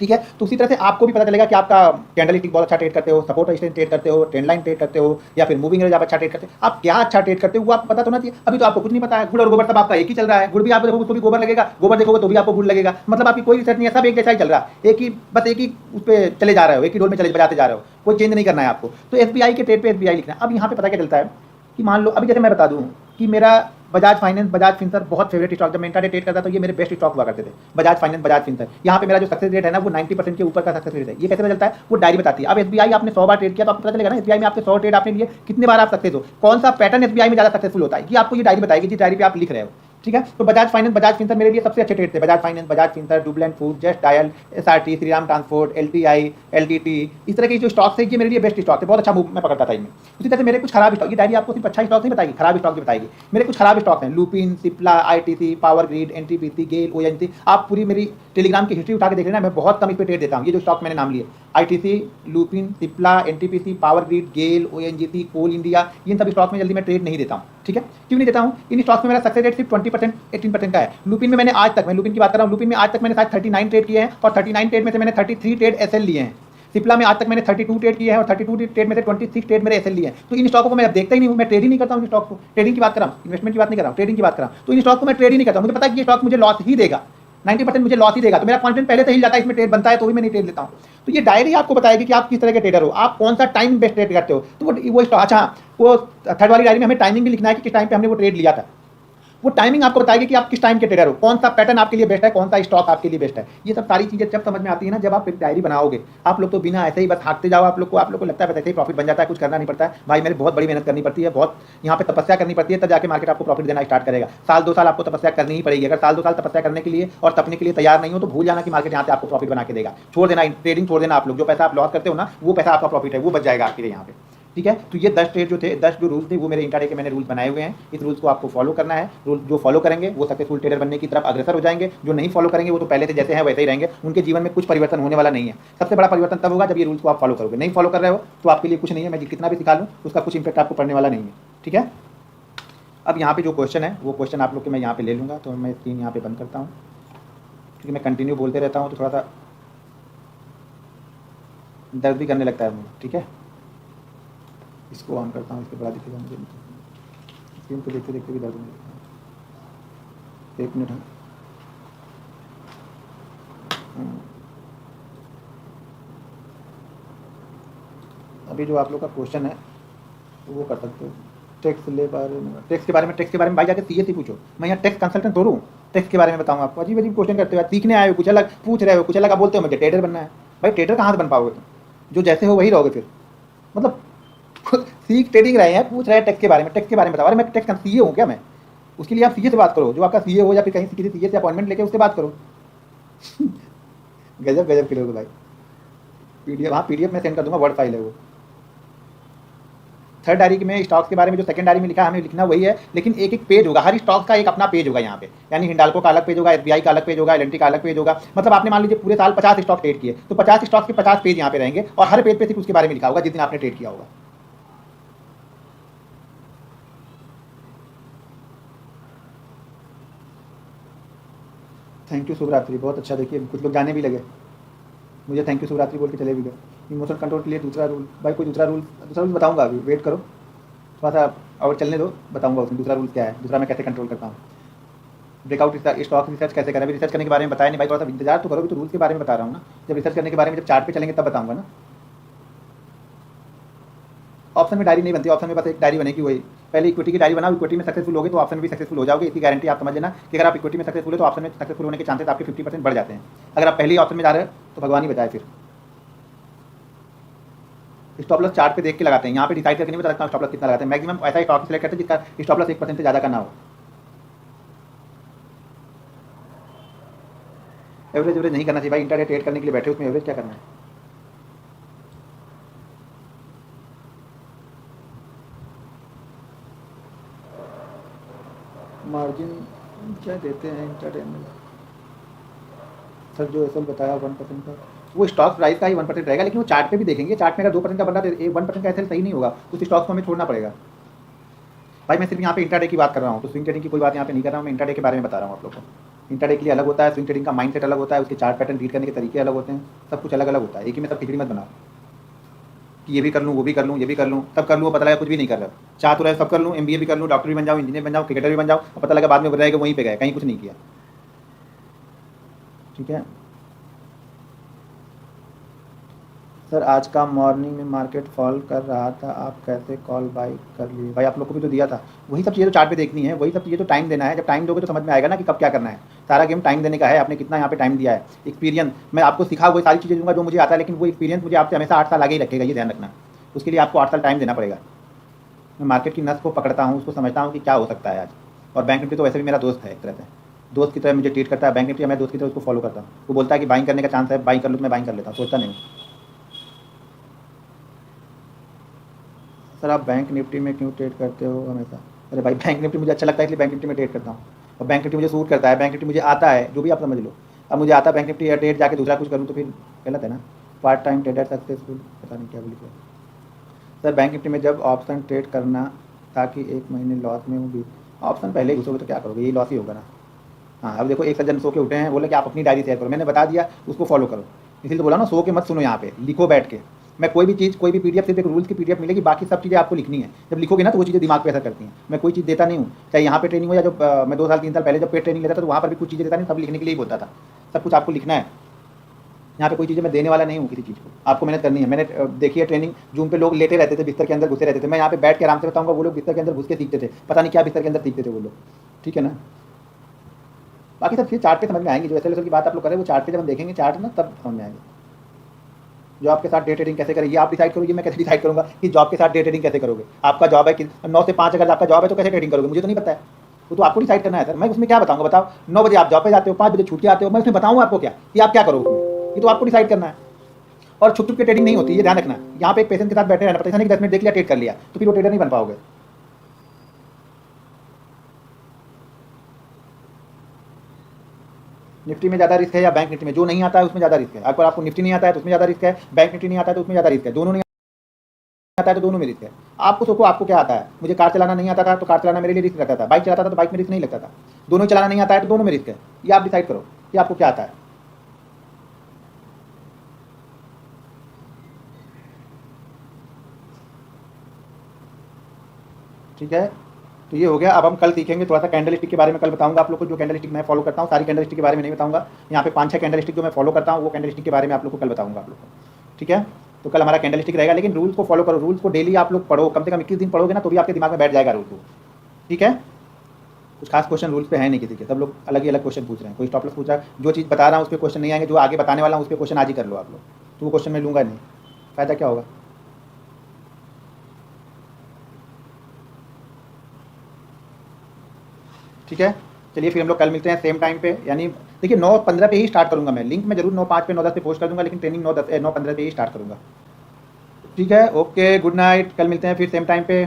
ठीक है। तो उसी तरह से आपको भी पता चलेगा कि आपका कैंडल स्टिक बहुत अच्छा ट्रेड करते हो, सपोर्ट रेजिस्टेंस ट्रेड करते हो, ट्रेंड लाइन ट्रेड करते हो, या फिर मूविंग एवरेज आप अच्छा ट्रेड करते हो। आप क्या अच्छा ट्रेड करते हो वो आपको पता तो होना चाहिए। अभी तो आपको कुछ नहीं पता है, गुड़ और गोबर सब आपका एक ही चल रहा है। गुड़ भी आप देखोगे तो भी गोबर लगेगा, गोबर देखोगे तो भी आपको गुड़ लगेगा, मतलब आपकी कोई रिसर्च नहीं है, सब एक जैसा ही चल रहा है, एक ही बस एक ही उस पर चले जा रहे हो, एक ही रोल में चले बजाते जा रहे हो, कोई चेंज नहीं करना है आपको। तो SBI के ट्रेड पे SBI लिखना है। अब यहाँ पे पता क्या चलता है कि मान लो अभी जैसे मैं बता दूँ कि मेरा बजाज फाइनेंस, बजाज फिनसर बहुत फेवरेट स्टॉक, जब मैं इंट्राडे ट्रेड करता तो ये मेरे बेस्ट स्टॉक हुआ करते थे, बजाज फाइनेंस, बजाज फिनसर। यहाँ पे मेरा जो सक्सेस रेट है ना वो 90% के ऊपर का सक्सेस रेट है। ये कैसे चलता है, वो डायरी बताती है। अब SBI आपने 100 बार ट्रेड किया तो आपको पता चलेगा ना SBI में आपके 100 ट्रेड आपने लिए, कितने बार आप सक्सेस हो, कौन सा पैटर्न SBI में ज़्यादा सक्सेसफुल होता है, ये आपको ये डायरी बताएगी, जिस डायरी पे आप लिख रहे हो, ठीक है। तो बजाज फाइनेंस, बजाज फिनसर मेरे लिए सबसे अच्छे ट्रेड थे। Bajaj Finance, Bajaj Finserv, Jubilant Food, Just Dial, SRT, Shriram Transport, LTI, LTT, इस तरह के जो स्टॉक्स थे ये मेरे लिए बेस्ट स्टॉक थे, बहुत अच्छा मूव मैं पकड़ता था इनमें। उसी तरह से मेरे कुछ खराब स्टॉक, ये डायरी आपको सिर्फ अच्छा स्टॉक नहीं बताएगी, खराब स्टॉक भी बताएगी। मेरे कुछ खराब स्टॉक हैं, Lupin, Cipla, ITC, power grid, NTPC, गेल, ONGC। आप पूरी मेरी टेलीग्राम की हिस्ट्री उठा के देख लेना, मैं बहुत कम इस पर ट्रेड देता हूँ। ये जो स्टॉक मैंने नाम लिए, ITC, Lupin, Cipla, NTPC, Power Grid, GAIL, ONGC, Coal India, इन सब स्टॉक में जल्दी मैं ट्रेड नहीं देता हूँ, ठीक है। क्यों नहीं देता हूँ, इन स्टॉक्स में मेरा सक्सेस रेट सिर्फ 20%, 18% का है। लुपिन में मैंने आज तक, मैं लुपिन की बात कर रहा हूँ, लुपिन में आज तक मैंने शायद 39 ट्रेड किए हैं, और 39 ट्रेड में से मैंने 33 ट्रेड SL लिए हैं। सिप्ला में आज तक मैंने 32 ट्रेड किए हैं, और 32 ट्रेड में से 26 ट्रेड मेरे SL लिए हैं। तो इन स्टॉकों को मैं अब देखता ही नहीं हूँ, मैं ट्रेड ही नहीं करता हूँ इन स्टॉक को। ट्रेडिंग की बात कर रहा हूँ, इन्वेस्टमेंट की बात नहीं कर रहा हूँ, ट्रेडिंग की बात कर रहा हूँ। तो इन स्टॉक को मैं ट्रेड ही नहीं करता हूँ, मुझे पता है कि ये स्टॉक मुझे लॉस ही देगा, 90% मुझे लॉस ही देगा, तो मेरा कॉन्फिडेंस पहले से हिल जाता है, इसमें ट्रेड बनता है तो भी मैं नहीं ट्रेड लेता हूँ। तो ये डायरी आपको बताएगी कि आप किस तरह के ट्रेडर हो, आप कौन सा टाइम बेस्ट ट्रेड करते हो। तो वो अच्छा, वो थर्ड वाली डायरी में हमें टाइमिंग भी लिखना है कि किस टाइम पे हमने वो ट्रेड लिया था। वो टाइमिंग आपको बताएगी कि आप किस टाइम के ट्रेडर हो, कौन सा पैटर्न आपके लिए बेस्ट है, कौन सा स्टॉक आपके लिए बेस्ट है। ये सब सारी चीजें जब समझ में आती है ना, जब आप एक डायरी बनाओगे। आप लोग तो बिना ऐसे ही बस हाँकते जाओ, आप लोग को लगता है ऐसे ही प्रॉफिट बन जाता है, कुछ करना नहीं पड़ता है। भाई मेरे बहुत बड़ी मेहनत करनी पड़ती है, बहुत यहाँ पे तपस्या करनी पड़ती है, तब जाके मार्केट आपको प्रॉफिट देना स्टार्ट करेगा। साल 2 साल आपको तपस्या करनी ही पड़ेगी। अगर साल 2 साल तपस्या करने के लिए और तपने के लिए तैयार नहीं हो तो भूल जाना कि मार्केट यहाँ से आपको प्रॉफिट बना के देगा। छोड़ देना, ट्रेडिंग छोड़ देना। आप लोग जो पैसा आप लॉस करते हो ना, वो पैसा आपका प्रॉफिट है, वो बच जाएगा आपके लिए यहाँ पे, ठीक है। तो ये 10 ट्रेड जो थे, 10 जो रूल्स थे, वो मेरे इंट्राडे के मैंने रूल्स बनाए हुए हैं। इस रूल्स को आपको फॉलो करना है। रूल जो फॉलो करेंगे वो सक्सेसफुल ट्रेडर बनने की तरफ अग्रसर हो जाएंगे। जो नहीं फॉलो करेंगे वो तो पहले से जैसे हैं वैसे ही रहेंगे, उनके जीवन में कुछ परिवर्तन होने वाला नहीं है। सबसे बड़ा परिवर्तन तब होगा जब ये रूल्स को आप फॉलो करोगे। नहीं फॉलो कर रहे हो तो आपके लिए कुछ नहीं है, मैं कितना भी सिखा लूँ उसका कुछ इंपैक्ट आपको पड़ने वाला नहीं है, ठीक है। अब यहाँ पे जो क्वेश्चन है वो क्वेश्चन आप लोग के मैं यहाँ पे ले लूँगा, तो मैं स्क्रीन यहाँ पे बंद करता हूँ क्योंकि मैं कंटिन्यू बोलते रहता हूँ तो थोड़ा सा दर्द भी करने लगता है मुझे, ठीक है। इसको ऑन करता हूँ, इसके बड़ा दिखेगा मुझे, स्क्रीन को देखते देखते भी दर्द होने लगता है। 1 मिनट है। अभी जो आप लोग का क्वेश्चन है वो कर सकते हो। टैक्स के बारे में भाई जाके सीए से पूछो। मैं यहाँ टैक्स कंसल्टेंट थोड़ा हूँ, टैक्स के बारे में बताऊँ आपको। अजीब अजीब क्वेश्चन करते हो, सीखने आए हो, कुछ अलग पूछ रहे हो, कुछ अलग बोलते हो मुझे ट्रेडर बनना है। भाई ट्रेडर कहाँ से बन पाओगे तुम, जो जैसे हो वही रहोगे फिर। मतलब सीख ट्रेडिंग रहे हैं, पूछ रहे हैं टैक्स के बारे में, टैक्स के बारे में बताओ। अरे मैं टैक्स सीए हूँ क्या मैं? उसके लिए आप सीए से बात करो, जो आपका सीए हो या फिर कहीं किसी सीए से अपॉइंटमेंट लेके उससे बात करो। गजब गजब के लोग भाई। PDF, हाँ PDF में सेंड कर दूंगा, वर्ड फाइल है वो। थर्ड डायरी में स्टॉक्स के बारे में जो सेकंड डायरी में लिखा है हमें लिखना वही है, लेकिन एक एक पेज होगा, हर स्टॉक का एक अपना पेज होगा यहाँ पे। यानी हिंडाल्को का अलग पेज होगा, SBI का अलग पेज होगा, LNT का अलग पेज होगा। मतलब आपने मान लीजिए पूरे साल 50 स्टॉक ट्रेड किए तो 50 स्टॉक के 50 पेज यहाँ पे रहेंगे, और हर पेज पे सिर्फ उसके बारे में लिखा होगा जिस दिन आपने ट्रेड किया होगा। थैंक यू शुभरात्रि, बहुत अच्छा। देखिए कुछ लोग जाने भी लगे, मुझे थैंक यू शुभरात्रि बोल के चले भी गए। इमोशन कंट्रोल के लिए दूसरा रूल, भाई कोई दूसरा रूल बताऊंगा, अभी वेट करो थोड़ा सा और चलने दो, बताऊंगा उसमें दूसरा रूल क्या है, दूसरा मैं कैसे कंट्रोल करता हूँ। ब्रेकआउट स्टॉक रिसर्च कैसे करें, रिसर्च करने के बारे में बताया नहीं भाई, थोड़ा सा इंतजार तो करो, तो रूल्स के बारे में बता रहा हूँ ना। जब रिसर्च करने के बारे में जब चार्ट पे चलेंगे तब बताऊंगा ना। ऑप्शन में डायरी नहीं बनती, ऑप्शन में बस एक डायरी बनेगी, वही पहले इक्विटी की डायरी बनाओ, इक्विटी में सक्सेसफुल होगे तो ऑप्शन में भी सक्सेसफुल हो जाओगे। इतनी गारंटी आप समझ लेना कि अगर आप इक्विटी में सक्सेसफुल हो तो ऑप्शन में सक्सेसफुल होने के चांसेस आपके 50% बढ़ जाते हैं। अगर आप पहले ही ऑप्शन में जा रहे हो तो भगवान ही बचाए। फिर स्टॉप लॉस चार्ट पे देख के लगाते हैं, यहाँ पे डिसाइड करके नहीं बता सकता स्टॉप लॉस कितना लगाते हैं। मैक्सिमम ऐसा स्टॉक सेलेक्ट करते हैं जिसका स्टॉप लॉस 1% से ज़्यादा का ना हो। एवरेज नहीं करना चाहिए भाई, इंटरडे ट्रेड करने के लिए बैठे उसमें एवरेज क्या करना है। मार्जिन क्या देते हैं इंटरडे में सर? जो एसएल बताया 1% का, वो स्टॉक प्राइस का ही 1% रहेगा, लेकिन वो चार्ट पे भी देखेंगे। चार्ट में अगर 2% का बन रहा है तो 1% का एसएल सही नहीं होगा, उस स्टॉक्स को हमें छोड़ना पड़ेगा। भाई मैं सिर्फ यहाँ पे इंटरडे की बात कर रहा हूँ, तो स्विंग ट्रेडिंग की कोई बात यहाँ पे नहीं कर रहा हूँ, मैं इंटरडे के बारे में बता रहा हूँ आप लोग को। इंटरडे के लिए अलग होता है, स्विंग ट्रेडिंग का माइंडसेट अलग होता है, उसके चार्ट पैटर्न रीड करने के तरीके अलग होते हैं, सब कुछ अलग अलग होता है। एक ही में सब खिचड़ी मत बनाओ कि ये भी कर लूँ, वो भी कर लूँ, ये भी कर लूँ, सब कर लूँ, पता लगा कुछ भी नहीं कर रहा। चाह तो रहे सब कर लूँ, MBA भी कर लूँ, डॉक्टर भी बन जाऊँ, इंजीनियर बन जाऊँ, क्रिकेटर भी बन जाऊँ, और पता लगा बाद में बताया कि वहीं पे गए, कहीं कुछ नहीं किया। ठीक है सर, आज का मॉर्निंग में मार्केट फॉल कर रहा था, आप कैसे कॉल बाई कर लिए? भाई आप लोग को भी तो दिया था, वही सब चीज़ें तो चार्ट पे देखनी है, वही सब चीज़ें तो टाइम देना है। जब टाइम दोगे तो समझ में आएगा ना कि कब क्या करना है। सारा गेम टाइम देने का है, आपने कितना यहाँ पे टाइम दिया है। एक्सपीरियंस मैं आपको सिखा हुई सारी चीज़ें दूंगा जो मुझे आता है, लेकिन वो एक्सपीरियंस मुझे आपसे हमेशा 8 साल आगे ही रखेगा, ये ध्यान रखना। उसके लिए आपको 8 साल टाइम देना पड़ेगा। मैं मार्केट की नस को पकड़ता हूँ, उसको समझता हूँ कि क्या हो सकता है आज। और बैंक निफ्टी तो वैसे भी मेरा दोस्त है, एक तरह से दोस्त की तरह मुझे ट्रीट करता है बैंक निफ्टी, मैं दोस्त की तरह उसको फॉलो करता हूँ। वो बोलता है कि बाइंग करने का चांस है, बाइंग कर लो तो मैं बाइंग कर लेता हूँ, सोचता नहीं। सर आप बैंक निफ्टी में क्यों ट्रेड करते हो हमेशा? अरे भाई बैंक निफ्टी मुझे अच्छा लगता है इसलिए बैंक निफ्टी में ट्रेड करता हूँ, और बैंक निफ्टी मुझे सूट करता है, बैंक निफ्टी मुझे आता है, जो भी आप समझ लो। अब मुझे आता है बैंक निफ्टी या ट्रेड जाके दूसरा कुछ करूँ तो फिर गलत है ना। पार्ट टाइम ट्रेडर सक्सेसफुल, पता नहीं क्या बोली सर। बैंक निफ्टी में जब ऑप्शन ट्रेड करना था कि 1 महीने लॉस में हूँ, ऑप्शन पहले ही घुसोगे तो क्या करोगे, यही लॉस ही होगा ना। हाँ अब देखो, एक सज्जन सो के उठे हैं, बोले कि आप अपनी डायरी शेयर करो, मैंने बता दिया उसको फॉलो करो। इसीलिए तो बोला ना, सो के मत सुनो, यहाँ पे लिखो बैठ के। मैं कोई भी चीज़, कोई भी PDF, सिर्फ एक रूल्स की PDF मिलेगी, बाकी सब चीज़ें आपको लिखनी है। जब लिखोगे ना तो वो चीज़ें दिमाग पे असर करती हैं। मैं कोई चीज़ देता नहीं हूँ, चाहे यहाँ पे ट्रेनिंग हो या जब मैं 2 साल 3 साल पहले जब पेड ट्रेनिंग लेता था तो वहाँ पर भी कुछ चीज़ें देता नहीं, सब लिखने के लिए ही बोलता था। सब कुछ आपको लिखना है, यहाँ पे कोई चीज़ें मैं देने वाला नहीं हूँ किसी चीज़ को, आपको मेहनत करनी है। मैंने देखी है ट्रेनिंग, जूम पे लोग लेटे रहते थे, बिस्तर के अंदर घुसे रहते थे, मैं यहाँ पे बैठ के आराम से बताऊँगा, वो लोग बिस्तर के अंदर घुस के सीखते थे, पता नहीं क्या बिस्तर के अंदर सीखते थे वो लोग। ठीक है ना, बाकी सब चीज़ चार्ट पे समझ में आएंगी। जो एसएल की बात आप लोग करें वो चार्ट पे जब हम देखेंगे चार्ट ना, तब समझ में आएंगे। जो आपके साथ डे ट्रेडिंग कैसे करें ये आप डिसाइड करोगे, मैं कैसे डिसाइड करूँगा कि जॉब के साथ डे ट्रेडिंग कैसे करोगे। आपका जॉब है कि 9 से 5, अगर आपका जॉब है तो कैसे ट्रेडिंग करोगे, मुझे तो नहीं पता है, वो तो आपको डिसाइड करना है। सर मैं उसमें क्या बताऊँगा, बताओ 9 बजे आप जॉब पे जाते हो, 5 बजे छूट के आते हो, मैं उसमें बताऊँगा आपको क्या कि आप क्या करोगे उसमें, ये तो आपको डिसाइड करना है। और छुप छुप के ट्रेडिंग नहीं होती, ये ध्यान रखना। यहाँ पे एक पेशेंट के साथ बैठे रहना, पता नहीं 10 मिनट देख लिया, ट्रेड कर लिया, तो फिर वो ट्रेडर नहीं बन पाओगे। निफ्टी में ज़्यादा रिस्क है या बैंक निफ्टी में? जो नहीं आता है उसमें ज़्यादा रिस्क है। अगर आपको निफ्टी नहीं आता है तो उसमें ज़्यादा रिस्क है, बैंक निफ्टी नहीं आता है तो उसमें ज़्यादा रिस्क है, दोनों नहीं आता है तो दोनों में रिस्क है। आपको सोचो आपको क्या आता है। मुझे कार चलाना नहीं आता था तो कार चलाना मेरे लिए रिस्क रहता था, बाइक चलाता था तो बाइक में रिस्क नहीं लगता था। दोनों चलाना नहीं आता है तो दोनों में रिस्क है। ये आप डिसाइड करो कि आपको क्या आता है। ठीक है, तो ये हो गया। अब हम कल सीखेंगे थोड़ा सा कैंडल स्टिक के बारे में, कल बताऊंगा आप लोग को जो कैंडल स्टिक मैं फॉलो करता हूँ। सारी कैंडल स्टिक के बारे में नहीं बताऊंगा, यहाँ पे 5-6 कैंडल स्टिक जो मैं फॉलो करता हूँ वो कैंडल स्टिक के बारे में आप लोग को कल बताऊंगा आप लोग को। ठीक है, तो कल हमारा कैंडल स्टिक रहेगा, लेकिन रूल्स को फॉलो करो। रूल्स को डेली आप लोग पढ़ो, कम से कम 21 दिन पढ़ोगे ना तो भी आपके दिमाग में बैठ जाएगा रूल को। ठीक है, कुछ खास क्वेश्चन रूल्स पे है नहीं किसी के, सब लोग अलग ही अलग क्वेश्चन पूछ रहे हैं। कोई स्टॉप लॉस पूछ रहा है, जो चीज़ बता रहा हूँ उस पर क्वेश्चन नहीं आएंगे, जो आगे बताने वाला हूँ उस पर क्वेश्चन आज ही कर लो आप लोग, तो वो क्वेश्चन मैं लूँगा नहीं, फ़ायदा क्या होगा। ठीक है, चलिए फिर हम लोग कल मिलते हैं सेम टाइम पे। यानी देखिए 9:15 पे ही स्टार्ट करूंगा मैं, लिंक मैं जरूर 9:05 पे 9:10 पे पोस्ट कर दूंगा, लेकिन ट्रेनिंग 9:15 पे ही स्टार्ट करूंगा। ठीक है, ओके, गुड नाइट, कल मिलते हैं फिर सेम टाइम पे।